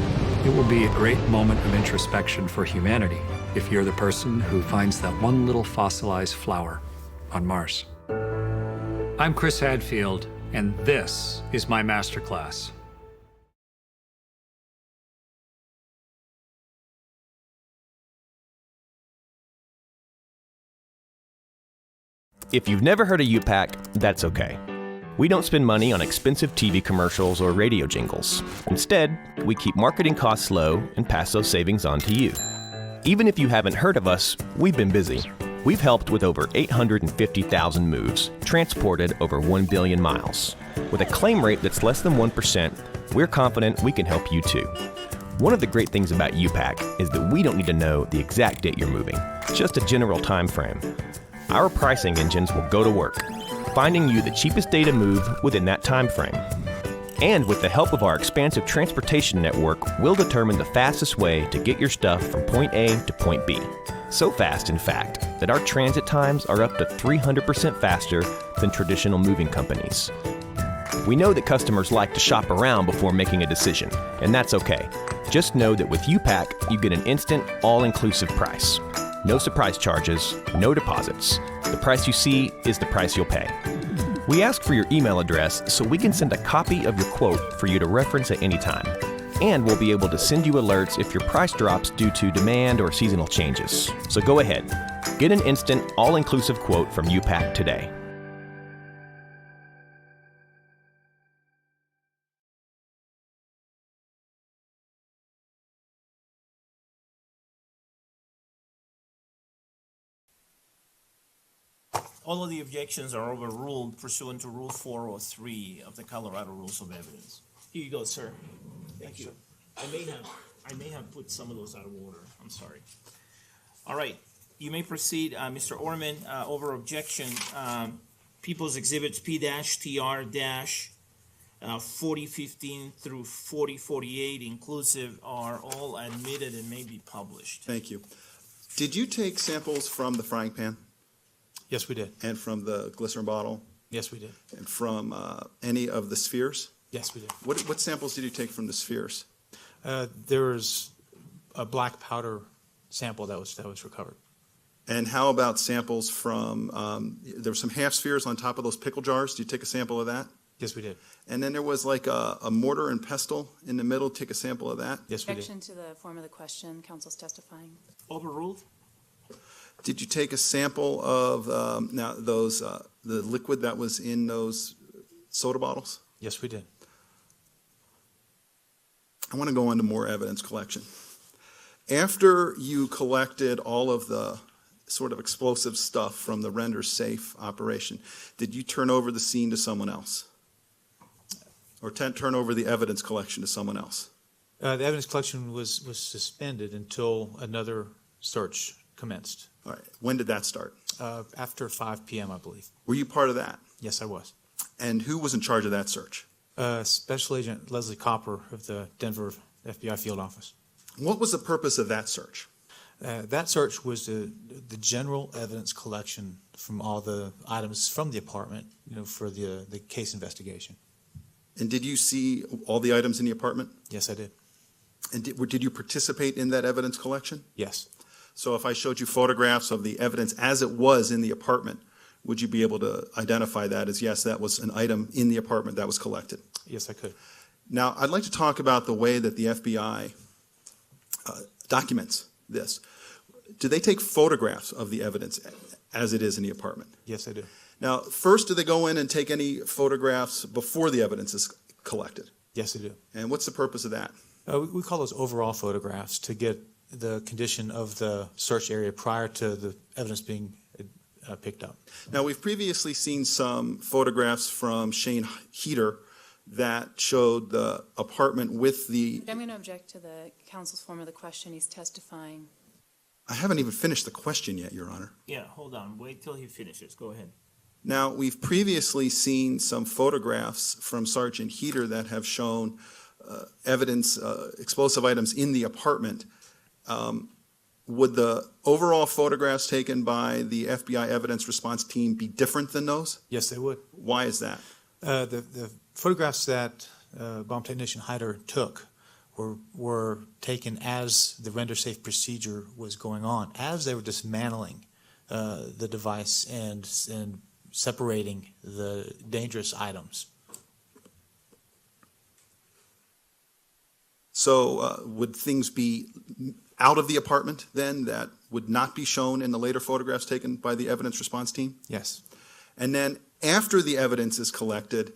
It will be a great moment of introspection for humanity if you're the person who finds that one little fossilized flower on Mars. I'm Chris Hadfield, and this is my masterclass. If you've never heard of UPAC, that's okay. We don't spend money on expensive TV commercials or radio jingles. Instead, we keep marketing costs low and pass those savings on to you. Even if you haven't heard of us, we've been busy. We've helped with over 850,000 moves, transported over 1 billion miles. With a claim rate that's less than 1%, we're confident we can help you too. One of the great things about UPAC is that we don't need to know the exact date you're moving, just a general time frame. Our pricing engines will go to work, finding you the cheapest day to move within that time frame. And with the help of our expansive transportation network, we'll determine the fastest way to get your stuff from point A to point B. So fast, in fact, that our transit times are up to 300% faster than traditional moving companies. We know that customers like to shop around before making a decision, and that's okay. Just know that with UPAC, you get an instant, all-inclusive price. No surprise charges, no deposits. The price you see is the price you'll pay. We ask for your email address so we can send a copy of your quote for you to reference at any time. And we'll be able to send you alerts if your price drops due to demand or seasonal changes. So go ahead, get an instant, all-inclusive quote from UPAC today. All of the objections are overruled pursuant to Rule 403 of the Colorado Rules of Evidence. Here you go, sir. Thank you. I may have put some of those out of order. I'm sorry. All right. You may proceed, Mr. Orman. Over objection, People's Exhibits P-TR-4015 through 4048 inclusive are all admitted and may be published. Thank you. Did you take samples from the frying pan? Yes, we did. And from the glycerin bottle? Yes, we did. And from any of the spheres? Yes, we did. What samples did you take from the spheres? There was a black powder sample that was recovered. And how about samples from, there were some half spheres on top of those pickle jars. Did you take a sample of that? Yes, we did. And then there was like a mortar and pestle in the middle. Take a sample of that? Yes, we did. Objection to the form of the question. Counsel's testifying. Overruled? Did you take a sample of now those the liquid that was in those soda bottles? Yes, we did. I want to go into more evidence collection. After you collected all of the sort of explosive stuff from the render safe operation, did you turn over the scene to someone else? Or turn over the evidence collection to someone else? The evidence collection was suspended until another search commenced. All right. When did that start? After 5 p.m., I believe. Were you part of that? Yes, I was. And who was in charge of that search? Special Agent Leslie Copper of the Denver FBI field office. What was the purpose of that search? That search was the general evidence collection from all the items from the apartment, for the case investigation. And did you see all the items in the apartment? Yes, I did. And did you participate in that evidence collection? Yes. So if I showed you photographs of the evidence as it was in the apartment, would you be able to identify that as, yes, that was an item in the apartment that was collected? Yes, I could. Now, I'd like to talk about the way that the FBI documents this. Do they take photographs of the evidence as it is in the apartment? Yes, I do. Now, first, do they go in and take any photographs before the evidence is collected? Yes, I do. And what's the purpose of that? We call those overall photographs to get the condition of the search area prior to the evidence being picked up. Now, we've previously seen some photographs from Shane Heater that showed the apartment with the... I'm going to object to the counsel's form of the question. He's testifying. I haven't even finished the question yet, Your Honor. Yeah, hold on. Wait till he finishes. Go ahead. Now, we've previously seen some photographs from Sergeant Heater that have shown evidence, explosive items in the apartment. Would the overall photographs taken by the FBI evidence response team be different than those? Yes, they would. Why is that? The photographs that bomb technician Hyder took were taken as the render safe procedure was going on, as they were dismantling the device and separating the dangerous items. So would things be out of the apartment then that would not be shown in the later photographs taken by the evidence response team? Yes. And then after the evidence is collected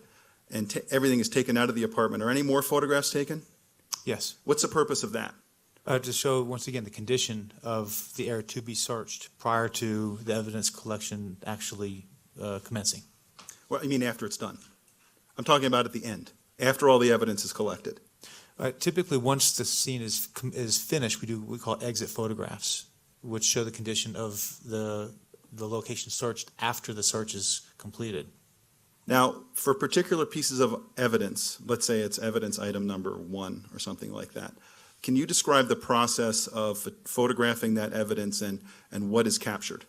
and everything is taken out of the apartment, are any more photographs taken? Yes. What's the purpose of that? To show, once again, the condition of the area to be searched prior to the evidence collection actually commencing. Well, I mean after it's done. I'm talking about at the end, after all the evidence is collected. Typically, once the scene is finished, we do what we call exit photographs, which show the condition of the location searched after the search is completed. Now, for particular pieces of evidence, let's say it's evidence item number 1 or something like that, can you describe the process of photographing that evidence and what is captured?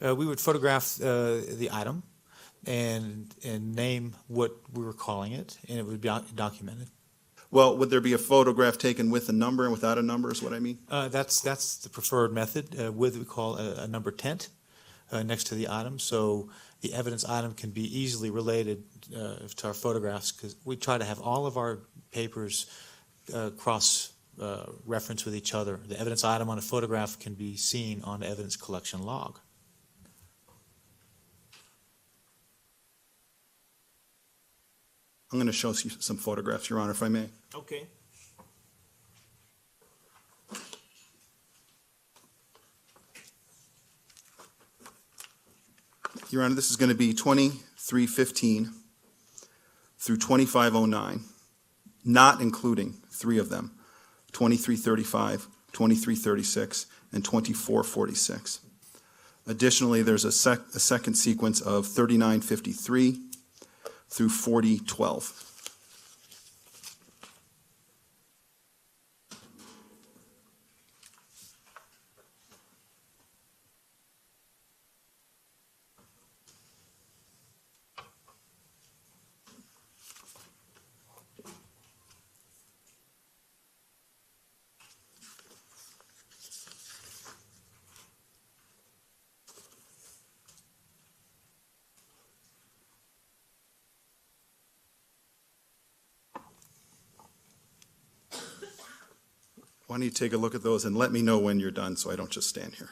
We would photograph the item and name what we were calling it, and it would be documented. Well, would there be a photograph taken with a number and without a number is what I mean? That's the preferred method, with what we call a number tent next to the item. So the evidence item can be easily related to our photographs because we try to have all of our papers cross-reference with each other. The evidence item on a photograph can be seen on the evidence collection log. I'm going to show you some photographs, Your Honor, if I may. Okay. Your Honor, this is going to be 2315 through 2509, not including 3 of them, 2335, 2336, and 2446. Additionally, there's a second sequence of 3953 through 4012. Why don't you take a look at those and let me know when you're done so I don't just stand here.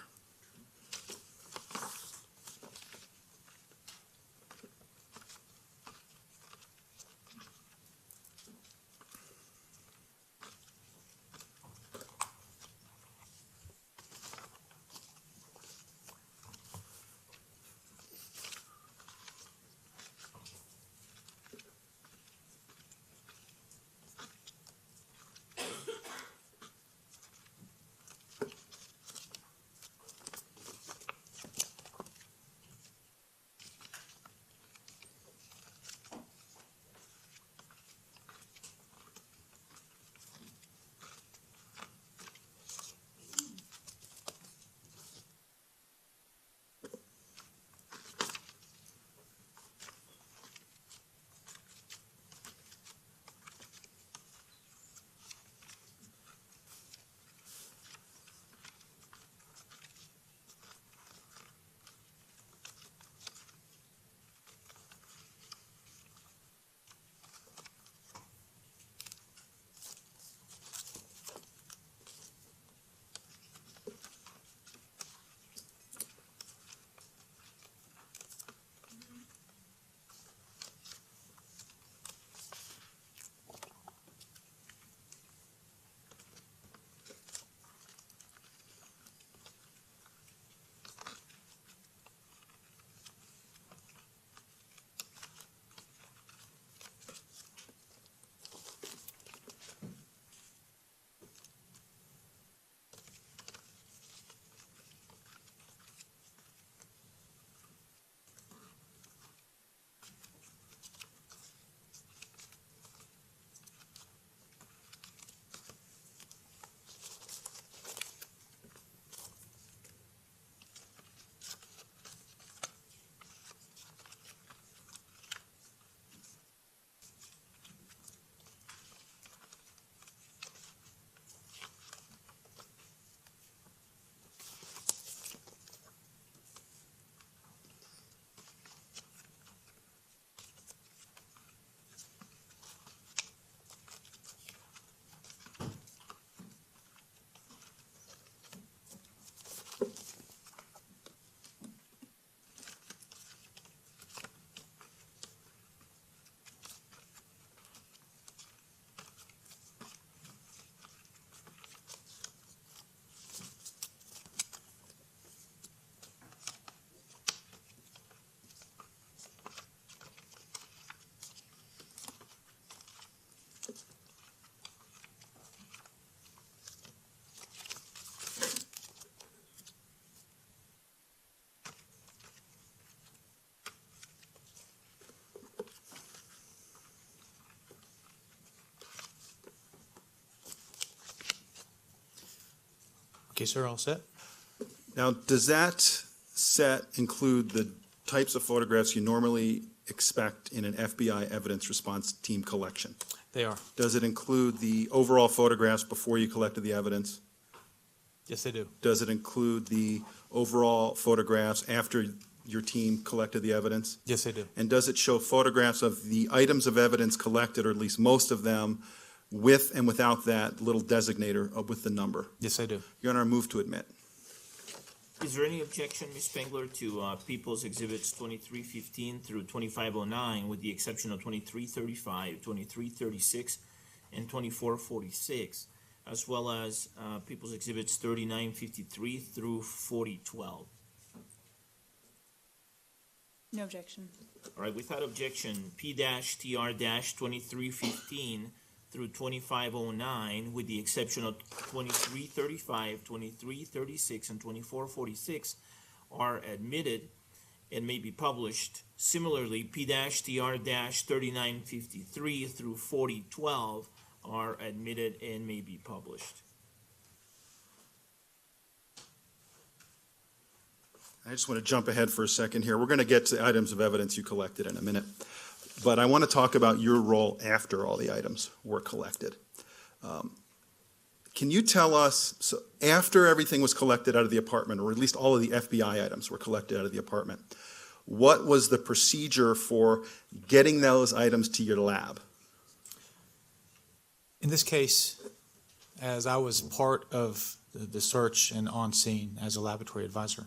Okay, sir, all set? Now, does that set include the types of photographs you normally expect in an FBI evidence response team collection? They are. Does it include the overall photographs before you collected the evidence? Yes, they do. Does it include the overall photographs after your team collected the evidence? Yes, they do. And does it show photographs of the items of evidence collected, or at least most of them, with and without that little designator with the number? Yes, I do. Your Honor, I move to admit. Is there any objection, Ms. Spengler, to People's Exhibits 2315 through 2509, with the exception of 2335, 2336, and 2446, as well as People's Exhibits 3953 through 4012? No objection. All right, without objection, P-TR-2315 through 2509, with the exception of 2335, 2336, and 2446, are admitted and may be published. Similarly, P-TR-3953 through 4012 are admitted and may be published. I just want to jump ahead for a second here. We're going to get to items of evidence you collected in a minute. But I want to talk about your role after all the items were collected. Can you tell us, so after everything was collected out of the apartment, or at least all of the FBI items were collected out of the apartment, what was the procedure for getting those items to your lab? In this case, as I was part of the search and on scene as a laboratory advisor,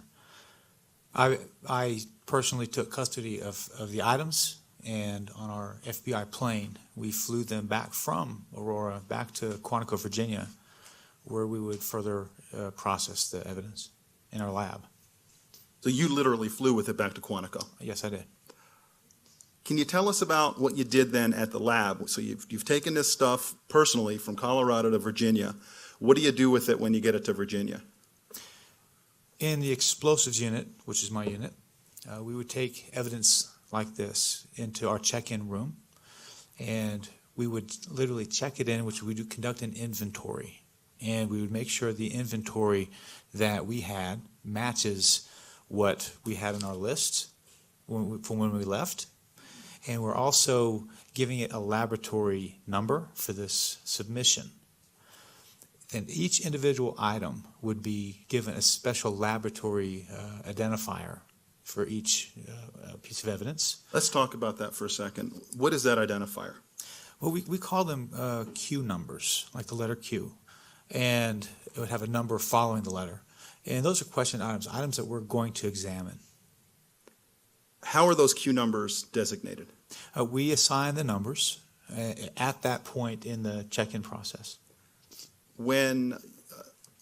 I personally took custody of the items, and on our FBI plane, we flew them back from Aurora back to Quantico, Virginia, where we would further process the evidence in our lab. So you literally flew with it back to Quantico? Yes, I did. Can you tell us about what you did then at the lab? So you've taken this stuff personally from Colorado to Virginia. What do you do with it when you get it to Virginia? In the explosives unit, which is my unit, we would take evidence like this into our check-in room, and we would literally check it in, which we would conduct an inventory, and we would make sure the inventory that we had matches what we had on our list from when we left, and we're also giving it a laboratory number for this submission. And each individual item would be given a special laboratory identifier for each piece of evidence. Let's talk about that for a second. What is that identifier? Well, we call them Q numbers, like the letter Q. And it would have a number following the letter. And those are question items, items that we're going to examine. How are those Q numbers designated? We assign the numbers at that point in the check-in process. When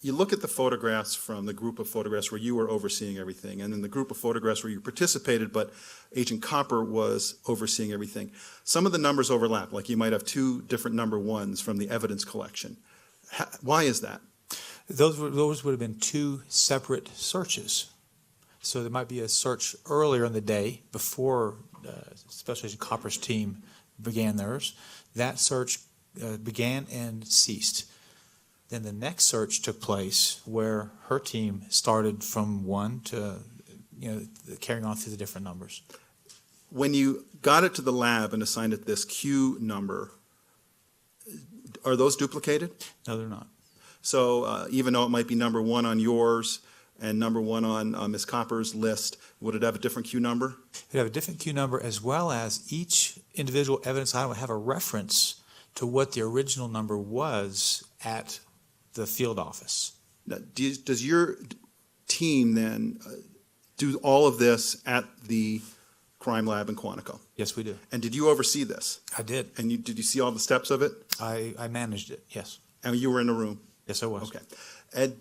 you look at the photographs from the group of photographs where you were overseeing everything, and then the group of photographs where you participated, but Agent Copper was overseeing everything, some of the numbers overlap, like you might have two different number ones from the evidence collection. Why is that? Those would have been two separate searches. So there might be a search earlier in the day before Special Agent Copper's team began theirs. That search began and ceased. Then the next search took place where her team started from one to, carrying on through the different numbers. When you got it to the lab and assigned it this Q number, are those duplicated? No, they're not. So even though it might be number one on yours and number one on Ms. Copper's list, would it have a different Q number? It would have a different Q number, as well as each individual evidence item would have a reference to what the original number was at the field office. Now, does your team then do all of this at the crime lab in Quantico? Yes, we do. And did you oversee this? I did. And did you see all the steps of it? I managed it, yes. And you were in the room? Yes, I was. Okay. And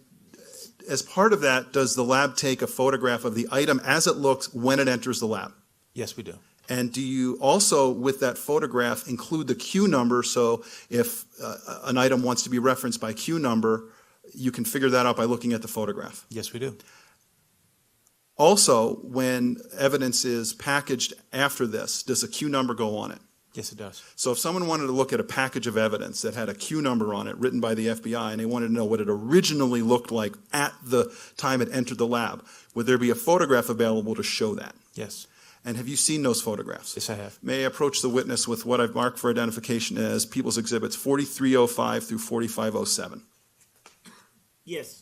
as part of that, does the lab take a photograph of the item as it looks when it enters the lab? Yes, we do. And do you also, with that photograph, include the Q number, so if an item wants to be referenced by Q number, you can figure that out by looking at the photograph? Yes, we do. Also, when evidence is packaged after this, does a Q number go on it? Yes, it does. So if someone wanted to look at a package of evidence that had a Q number on it written by the FBI and they wanted to know what it originally looked like at the time it entered the lab, would there be a photograph available to show that? Yes. And have you seen those photographs? Yes, I have. May I approach the witness with what I've marked for identification as People's Exhibits 4305 through 4507? Yes.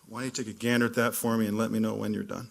Why don't you take a gander at that for me and let me know when you're done?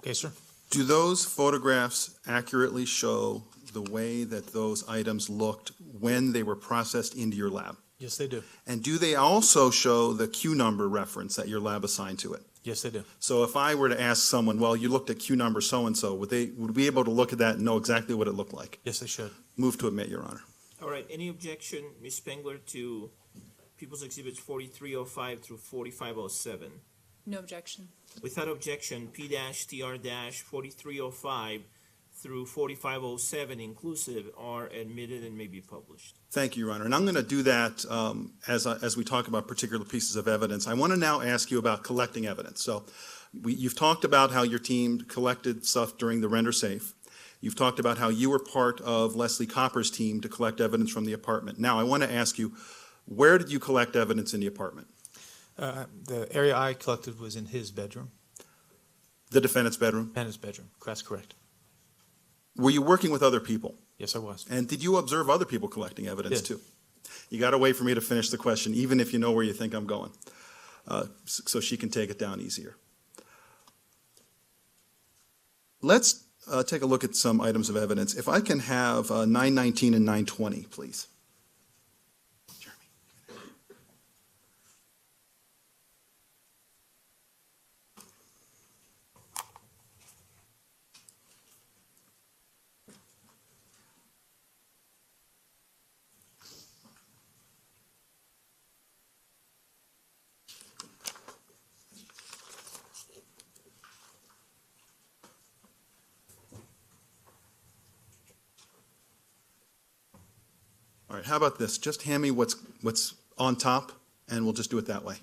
Okay, sir. Do those photographs accurately show the way that those items looked when they were processed into your lab? Yes, they do. And do they also show the Q number reference that your lab assigned to it? Yes, they do. So if I were to ask someone, well, you looked at Q number so-and-so, would we be able to look at that and know exactly what it looked like? Yes, they should. Move to admit, Your Honor. All right, any objection, Ms. Spengler, to People's Exhibits 4305 through 4507? No objection. Without objection, P-TR-4305 through 4507 inclusive are admitted and may be published. Thank you, Your Honor. And I'm going to do that as we talk about particular pieces of evidence. I want to now ask you about collecting evidence. So you've talked about how your team collected stuff during the render safe. You've talked about how you were part of Leslie Copper's team to collect evidence from the apartment. Now, I want to ask you, where did you collect evidence in the apartment? The area I collected was in his bedroom. The defendant's bedroom? And his bedroom. That's correct. Were you working with other people? Yes, I was. And did you observe other people collecting evidence Did. too? You got to wait for me to finish the question, even if you know where you think I'm going, so she can take it down easier. Let's take a look at some items of evidence. If I can have 919 and 920, please. All right, how about this? Just hand me what's on top, and we'll just do it that way.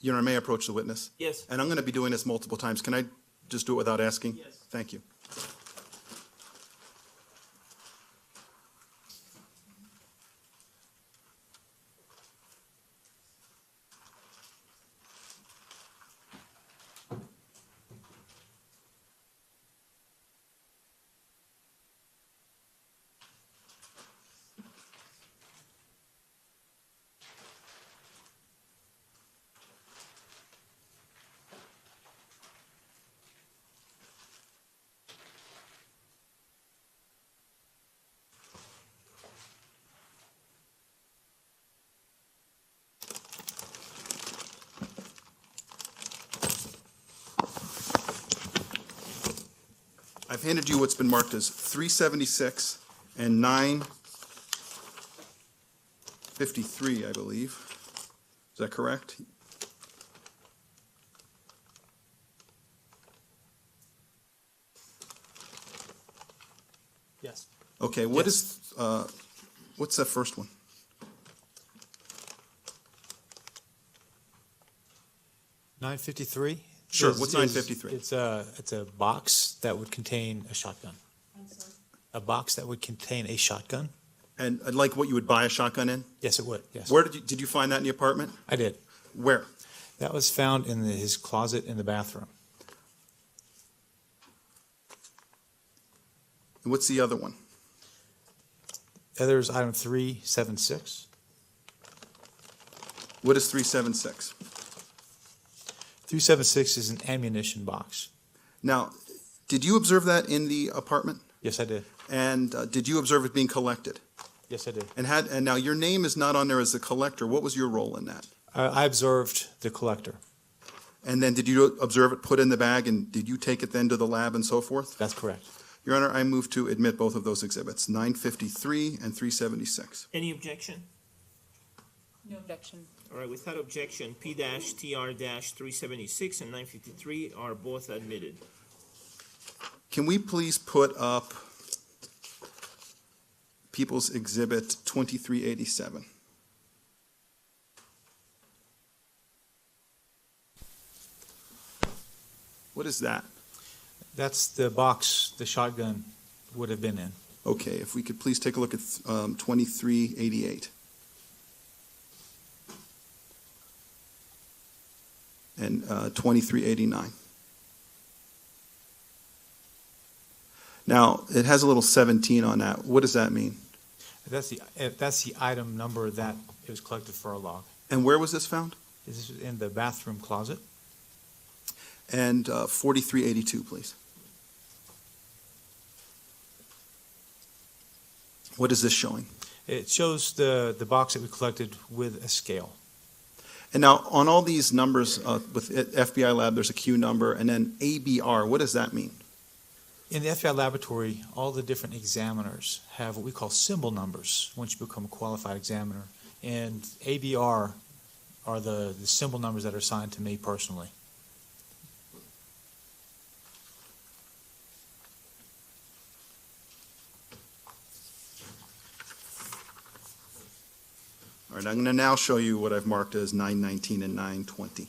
Your Honor, may I approach the witness? Yes. And I'm going to be doing this multiple times. Can I just do it without asking? Yes. Thank you. I've handed you what's been marked as 376 and 953, I believe. Is that correct? Yes. Okay, what's that first one? $953? Sure, what's 953? It's a box that would contain a shotgun. A box that would contain a shotgun? And like what you would buy a shotgun in? Yes, it would, yes. Where did you find that in the apartment? I did. Where? That was found in his closet in the bathroom. And what's the other one? The other is item 376. What is 376? 376 is an ammunition box. Now, did you observe that in the apartment? Yes, I did. And did you observe it being collected? Yes, I did. And now your name is not on there as the collector. What was your role in that? I observed the collector. And then did you observe it put in the bag, and did you take it then to the lab and so forth? That's correct. Your Honor, I move to admit both of those exhibits, 953 and 376. Any objection? No objection. All right, without objection, P-TR-376 and 953 are both admitted. Can we please put up People's Exhibit 2387? What is that? That's the box the shotgun would have been in. Okay, if we could please take a look at 2388. And 2389. Now, it has a little 17 on that. What does that mean? That's the item number that it was collected for a log. And where was this found? This is in the bathroom closet. And 4382, please. What is this showing? It shows the box that we collected with a scale. And now, on all these numbers with FBI lab, there's a Q number, and then ABR. What does that mean? In the FBI laboratory, all the different examiners have what we call symbol numbers once you become a qualified examiner. And ABR are the symbol numbers that are assigned to me personally. All right, I'm going to now show you what I've marked as 919 and 920.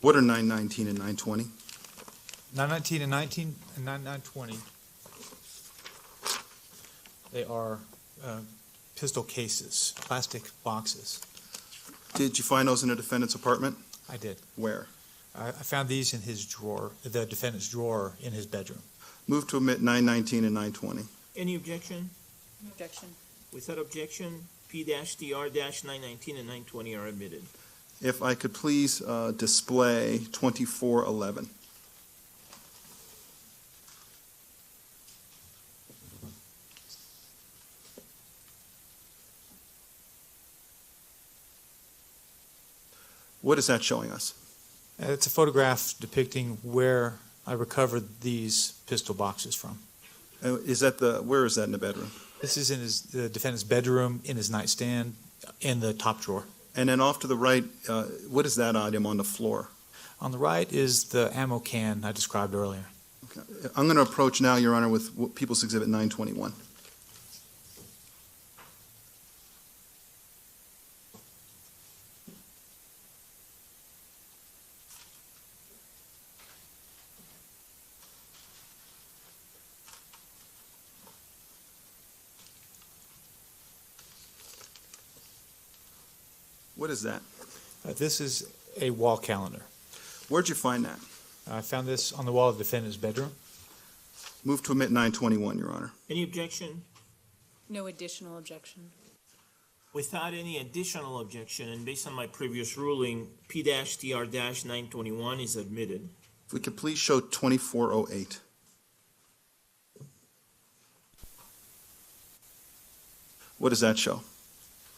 What are 919 and 920? 919 and 19 and 920, they are pistol cases, plastic boxes. Did you find those in a defendant's apartment? I did. Where? I found these in his drawer, the defendant's drawer in his bedroom. Move to admit 919 and 920. Any objection? No objection. Without objection, P-DR-919 and 920 are admitted. If I could please display 2411. What is that showing us? It's a photograph depicting where I recovered these pistol boxes from. Where is that in the bedroom? This is in the defendant's bedroom, in his nightstand, in the top drawer. And then off to the right, what is that item on the floor? On the right is the ammo can I described earlier. Okay. I'm going to approach now, Your Honor, with People's Exhibit 921. What is that? This is a wall calendar. Where'd you find that? I found this on the wall of the defendant's bedroom. Move to omit 921, Your Honor. Any objection? No additional objection. Without any additional objection, and based on my previous ruling, P-DR-921 is admitted. If we could please show 2408. What does that show?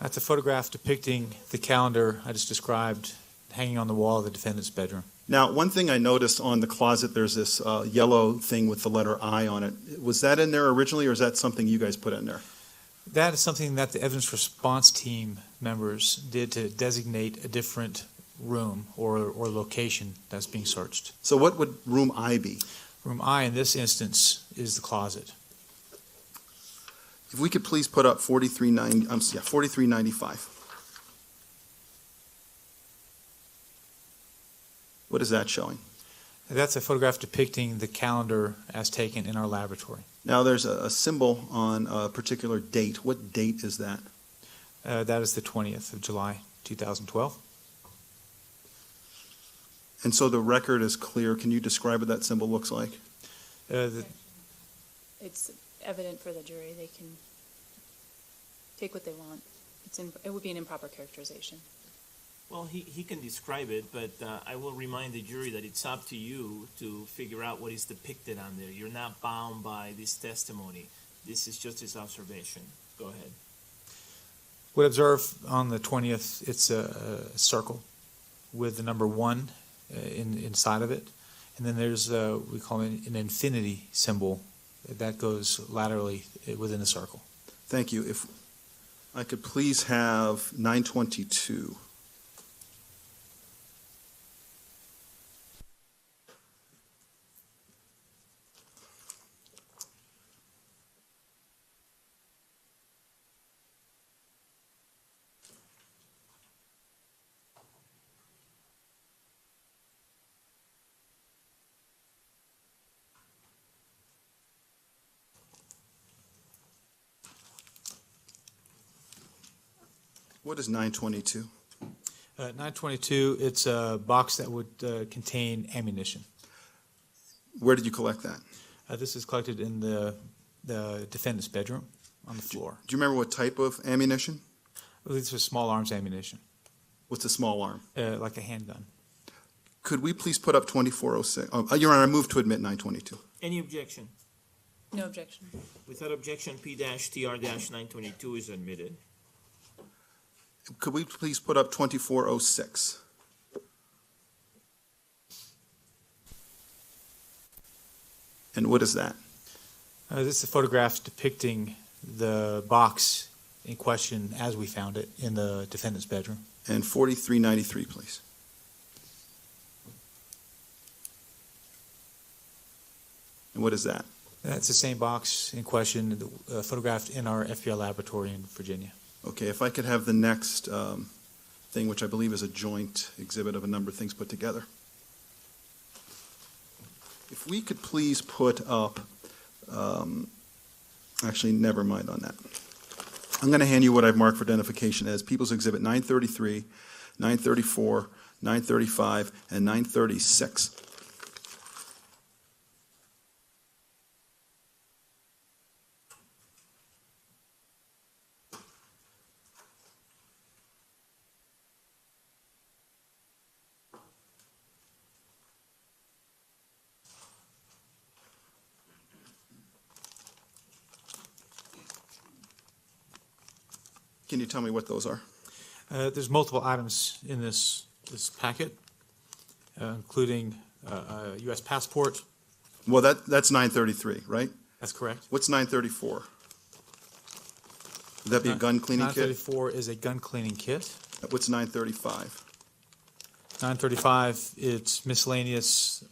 That's a photograph depicting the calendar I just described hanging on the wall of the defendant's bedroom. Now, one thing I noticed on the closet, there's this yellow thing with the letter I on it. Was that in there originally, or is that something you guys put in there? That is something that the evidence response team members did to designate a different room or location that's being searched. So what would room I be? Room I in this instance is the closet. If we could please put up 4395. What is that showing? That's a photograph depicting the calendar as taken in our laboratory. Now there's a symbol on a particular date. What date is that? That is the 20th of July, 2012. And so the record is clear. Can you describe what that symbol looks like? It's evident for the jury. They can take what they want. It would be an improper characterization. Well, he can describe it, but I will remind the jury that it's up to you to figure out what is depicted on there. You're not bound by this testimony. This is just his observation. Go ahead. We observe on the 20th, it's a circle with the number 1 inside of it. And then there's, we call it an infinity symbol that goes laterally within the circle. Thank you. If I could please have 922. What is 922? 922, it's a box that would contain ammunition. Where did you collect that? This is collected in the defendant's bedroom on the floor. Do you remember what type of ammunition? Well, this was small arms ammunition. What's a small arm? Like a handgun. Could we please put up 2406? Your Honor, I move to admit 922. Any objection? No objection. Without objection, P-TR-922 is admitted. Could we please put up 2406? And what is that? This is a photograph depicting the box in question as we found it in the defendant's bedroom. And 4393, please. And what is that? That's the same box in question, photographed in our FBI laboratory in Virginia. Okay, if I could have the next thing, which I believe is a joint exhibit of a number of things put together. If we could please put up, actually, never mind on that. I'm going to hand you what I've marked for identification as People's Exhibit 933, 934, 935, and 936. Can you tell me what those are? There's multiple items in this packet, including a U.S. passport. Well, that's 933, right? That's correct. What's 934? Would that be a gun cleaning kit? 934 is a gun cleaning kit. What's 935? 935, it's miscellaneous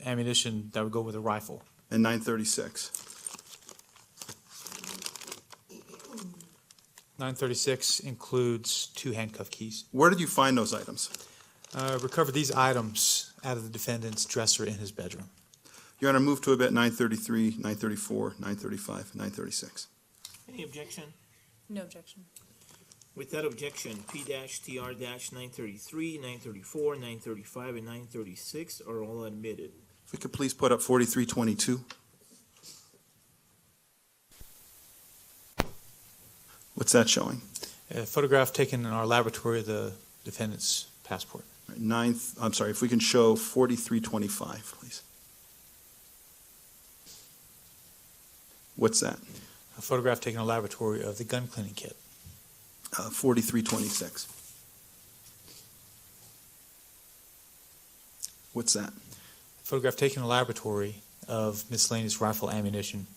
ammunition that would go with a rifle. And 936? 936 includes 2 handcuff keys. Where did you find those items? Recovered these items out of the defendant's dresser in his bedroom. Your Honor, move to about 933, 934, 935, 936. Any objection? No objection. With that objection, P-TR-933, 934, 935, and 936 are all admitted. If we could please put up 4322. What's that showing? A photograph taken in our laboratory of the defendant's passport. I'm sorry, if we can show 4325, please. What's that? A photograph taken in a laboratory of the gun cleaning kit. 4326. What's that? A photograph taken in a laboratory of miscellaneous rifle ammunition.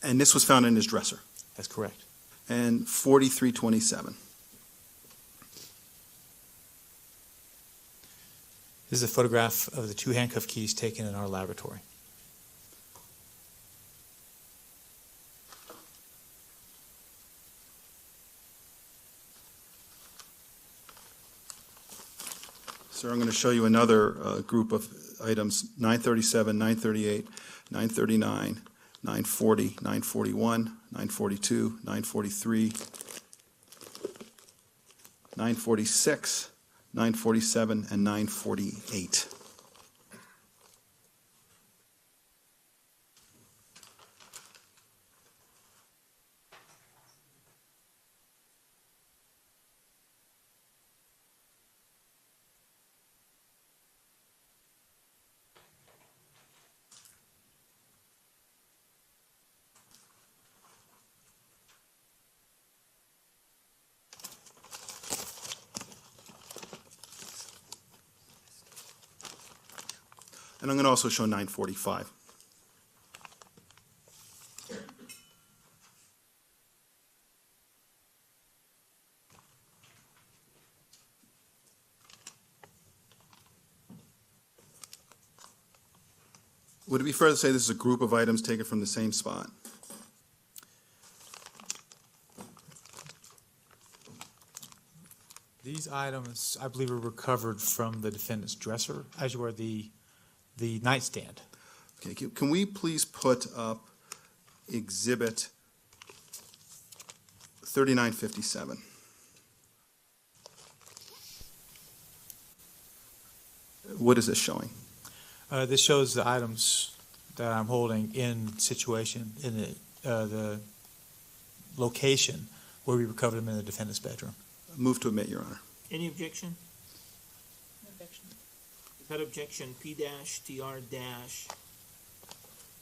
And this was found in his dresser. That's correct. And 4327. This is a photograph of the 2 handcuff keys taken in our laboratory. Sir, I'm going to show you another group of items, 937, 938, 939, 940, 941, 942, 943, 946, 947, and 948. And I'm going to also show 945. Would it be fair to say this is a group of items taken from the same spot? These items, I believe, were recovered from the defendant's dresser, as were the nightstand. Okay, can we please put up Exhibit 3957? What is this showing? This shows the items that I'm holding in situation, in the location where we recovered them in the defendant's bedroom. Move to admit, Your Honor. Any objection? No objection. Without objection, P-TR-937,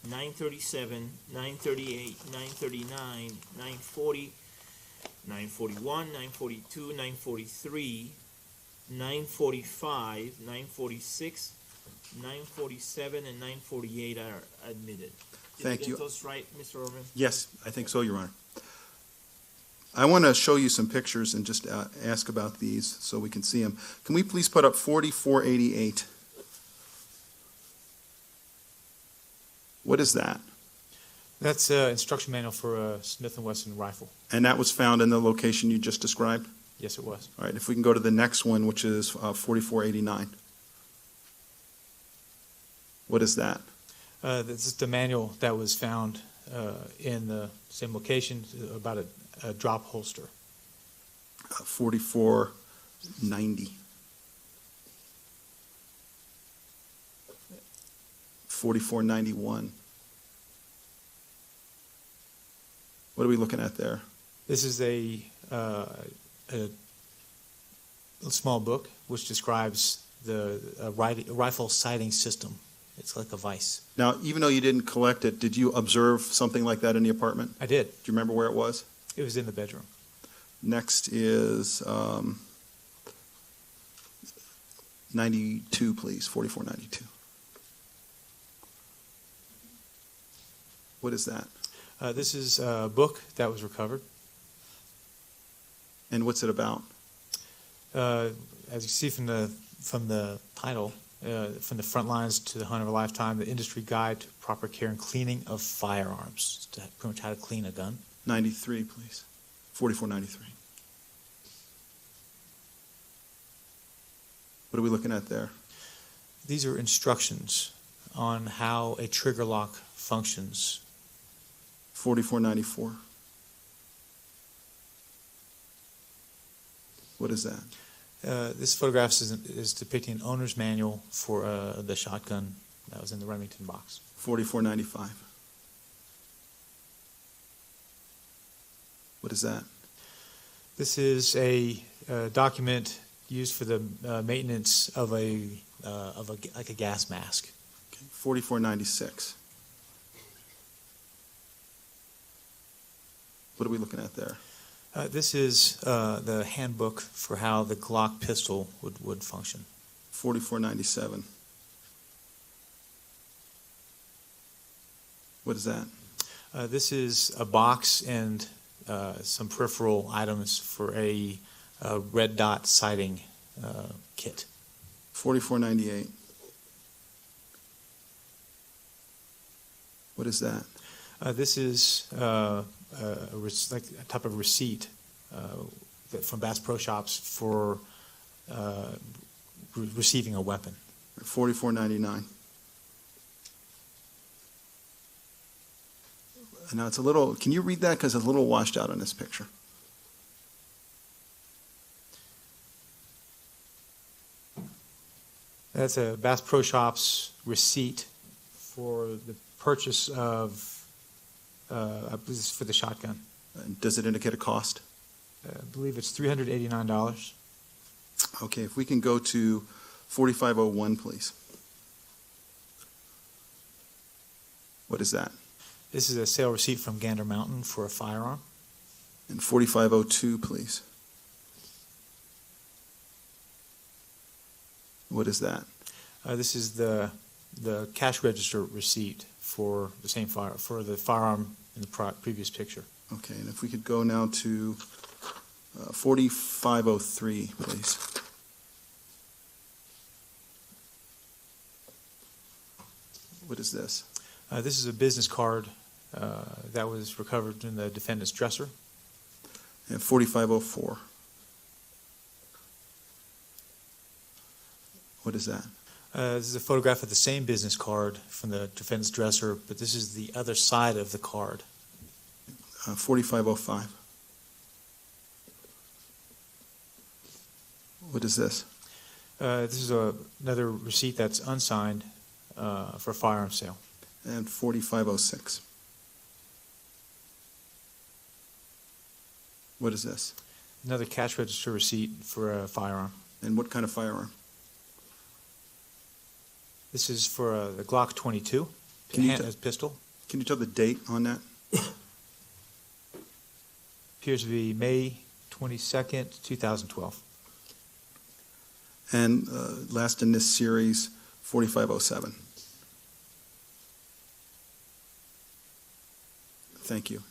938, 939, 940, 941, 942, 943, 945, 946, 947, and 948 are admitted. Thank Did I you. get those right, Mr. Orban? Yes, I think so, Your Honor. I want to show you some pictures and just ask about these so we can see them. Can we please put up 4488? What is that? That's an instruction manual for a Smith & Wesson rifle. And that was found in the location you just described? Yes, it was. All right, if we can go to the next one, which is 4489. What is that? This is the manual that was found in the same location about a drop holster. 4490. 4491. What are we looking at there? This is a small book which describes the rifle sighting system. It's like a vise. Now, even though you didn't collect it, did you observe something like that in the apartment? I did. Do you remember where it was? It was in the bedroom. Next is 92, please, 4492. What is that? This is a book that was recovered. And what's it about? As you see from the title, from the front lines to the hunt of a lifetime, the industry guide to proper care and cleaning of firearms, to pretty much how to clean a gun. 93, please. 4493. What are we looking at there? These are instructions on how a trigger lock functions. 4494. What is that? This photograph is depicting an owner's manual for the shotgun that was in the Remington box. 4495. What is that? This is a document used for the maintenance of like a gas mask. Okay. 4496. What are we looking at there? This is the handbook for how the Glock pistol would function. 4497. What is that? This is a box and some peripheral items for a red dot sighting kit. 4498. What is that? This is like a type of receipt from Bass Pro Shops for receiving a weapon. 4499. Now it's a little, can you read that? Because it's a little washed out on this picture. That's a Bass Pro Shops receipt for the purchase of, I believe this is for the shotgun. Does it indicate a cost? I believe it's $389. Okay, if we can go to 4501, please. What is that? This is a sale receipt from Gander Mountain for a firearm. And 4502, please. What is that? This is the cash register receipt for the same for the firearm in the previous picture. Okay, and if we could go now to 4503, please. What is this? This is a business card that was recovered in the defendant's dresser. And 4504. What is that? This is a photograph of the same business card from the defendant's dresser, but this is the other side of the card. 4505. What is this? This is another receipt that's unsigned for a firearm sale. And 4506. What is this? Another cash register receipt for a firearm. And what kind of firearm? This is for the Glock 22 pistol. Can you tell the date on that? Appears to be May 22nd, 2012. And last in this series, 4507. Thank you.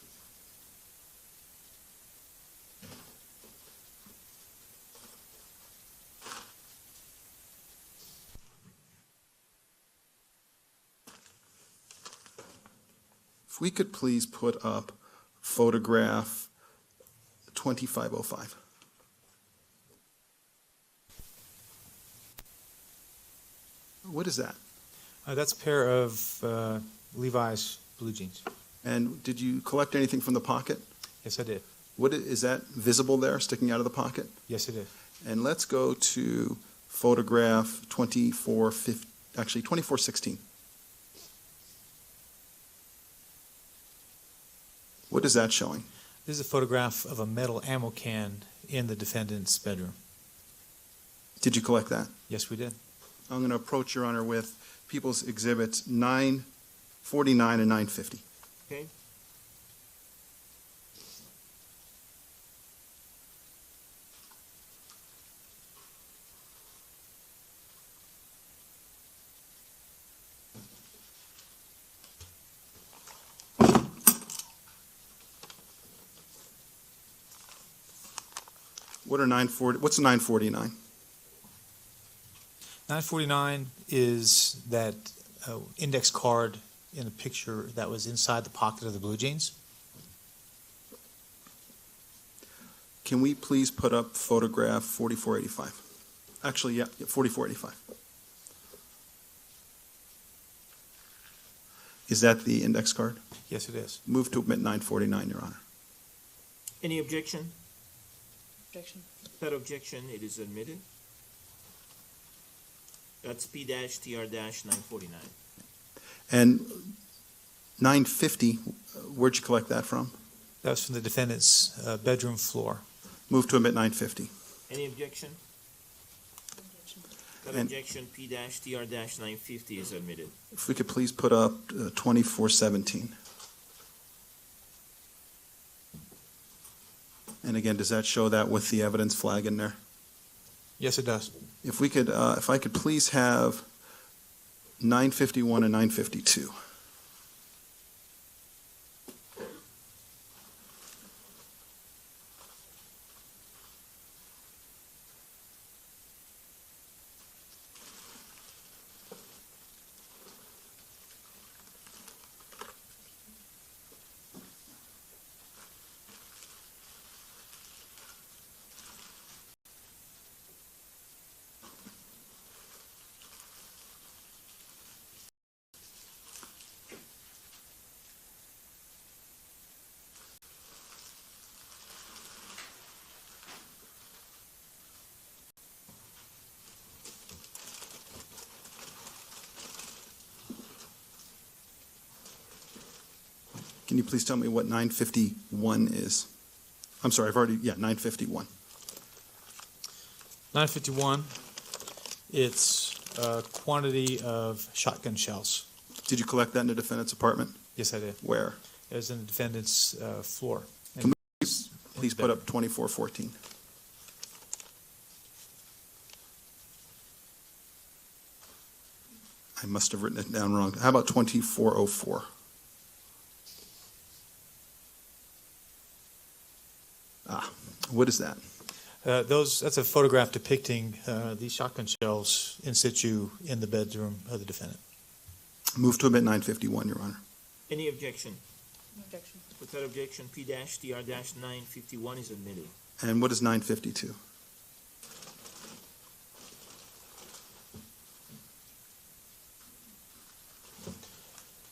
If we could please put up photograph 2505. What is that? That's a pair of Levi's blue jeans. And did you collect anything from the pocket? Yes, I did. What is that visible there, sticking out of the pocket? Yes, it is. And let's go to photograph 2416. What is that showing? This is a photograph of a metal ammo can in the defendant's bedroom. Did you collect that? Yes, we did. I'm going to approach Your Honor with People's Exhibits 949 and 950. Okay. What's a 949? 949 is that index card in the picture that was inside the pocket of the blue jeans. Can we please put up photograph 4485? Actually, yeah, 4485. Is that the index card? Yes, it is. Move to admit 949, Your Honor. Any objection? Objection. Without objection, it is admitted. That's P-TR-949. And 950, where'd you collect that from? That was from the defendant's bedroom floor. Move to admit 950. Any objection? Without And- objection, P-TR-950 is admitted. If we could please put up 2417. And again, does that show that with the evidence flag in there? Yes, it does. If we could, if I could please have 951 and 952. Can you please tell me what 951 is? I'm sorry, 951. 951, it's a quantity of shotgun shells. Did you collect that in the defendant's apartment? Yes, I did. Where? It was in the defendant's floor. Can we please put up 2414? I must have written it down wrong. How about 2404? What is that? That's a photograph depicting these shotgun shells in situ in the bedroom of the defendant. Move to admit 951, Your Honor. Any objection? No objection. Without objection, P-TR-951 is admitted. And what is 952?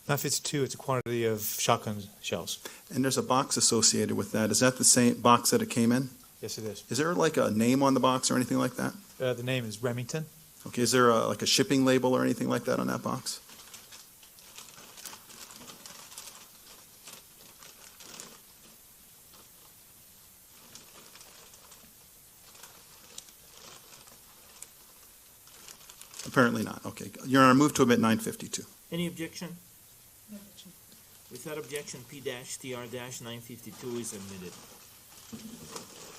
.952, it's a quantity of shotgun shells. And there's a box associated with that. Is that the same box that it came in? Yes, it is. Is there like a name on the box or anything like that? The name is Remington. Okay, is there like a shipping label or anything like that on that box? Apparently not. Okay. Your Honor, move to admit 952. Any objection? No objection. Without objection, P-TR-952 is admitted.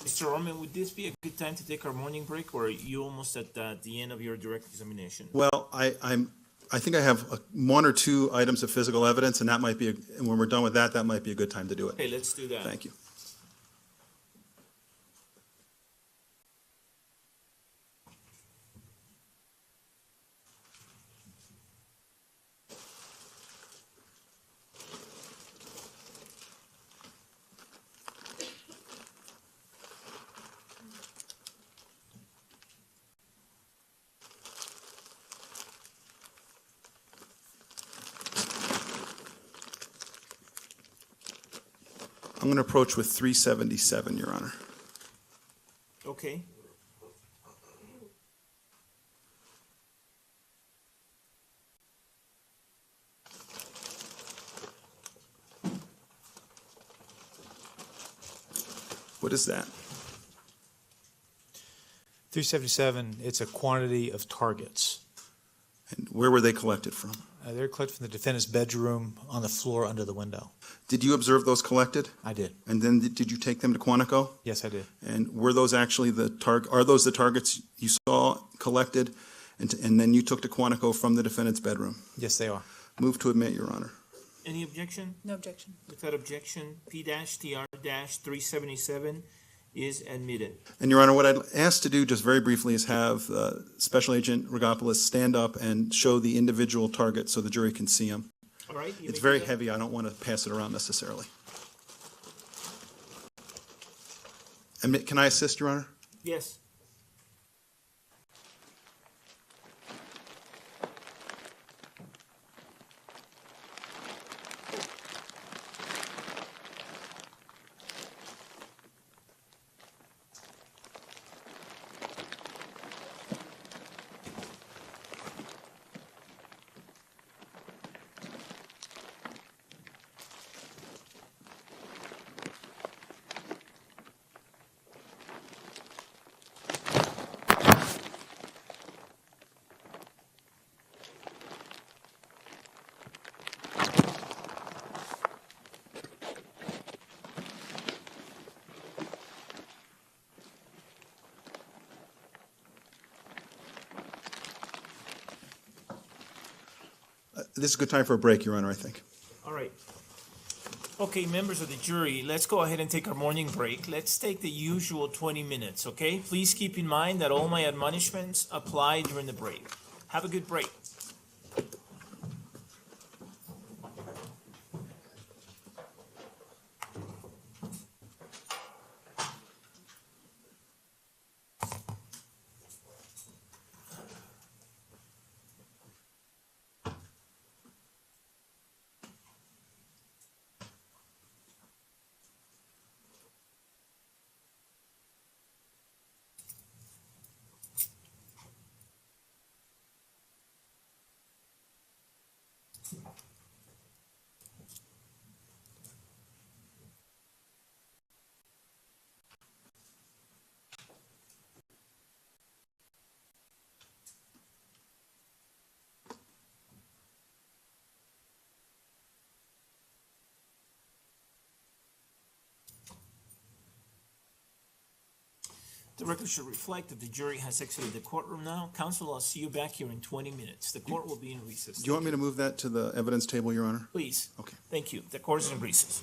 Mr. Roman, would this be a good time to take our morning break, or are you almost at the end of your direct examination? Well, I think I have one or two items of physical evidence, and that might be, and when we're done with that, that might be a good time to do it. Okay, let's do that. Thank you. I'm going to approach with 377, Your Honor. Okay. What is that? 377, it's a quantity of targets. And where were they collected from? They're collected from the defendant's bedroom on the floor under the window. Did you observe those collected? I did. And then did you take them to Quantico? Yes, I did. And were those actually are those the targets you saw collected and then you took to Quantico from the defendant's bedroom? Yes, they are. Move to admit, Your Honor. Any objection? No objection. Without objection, P-TR-377 is admitted. And Your Honor, what I'd ask to do just very briefly is have Special Agent Rogopoulos stand up and show the individual targets so the jury can see them. All right? It's very heavy. I don't want to pass it around necessarily. And can I assist, Your Honor? Yes. This is a good time for a break, Your Honor, I think. All right. Okay, members of the jury, let's go ahead and take our morning break. Let's take the usual 20 minutes, okay? Please keep in mind that all my admonishments apply during the break. Have a good break. The record should reflect that the jury has exited the courtroom now. Counsel, I'll see you back here in 20 minutes. The court will be in recess. Do you want me to move that to the evidence table, Your Honor? Please. Okay. Thank you. The court is in recess.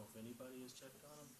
if anybody has checked on them.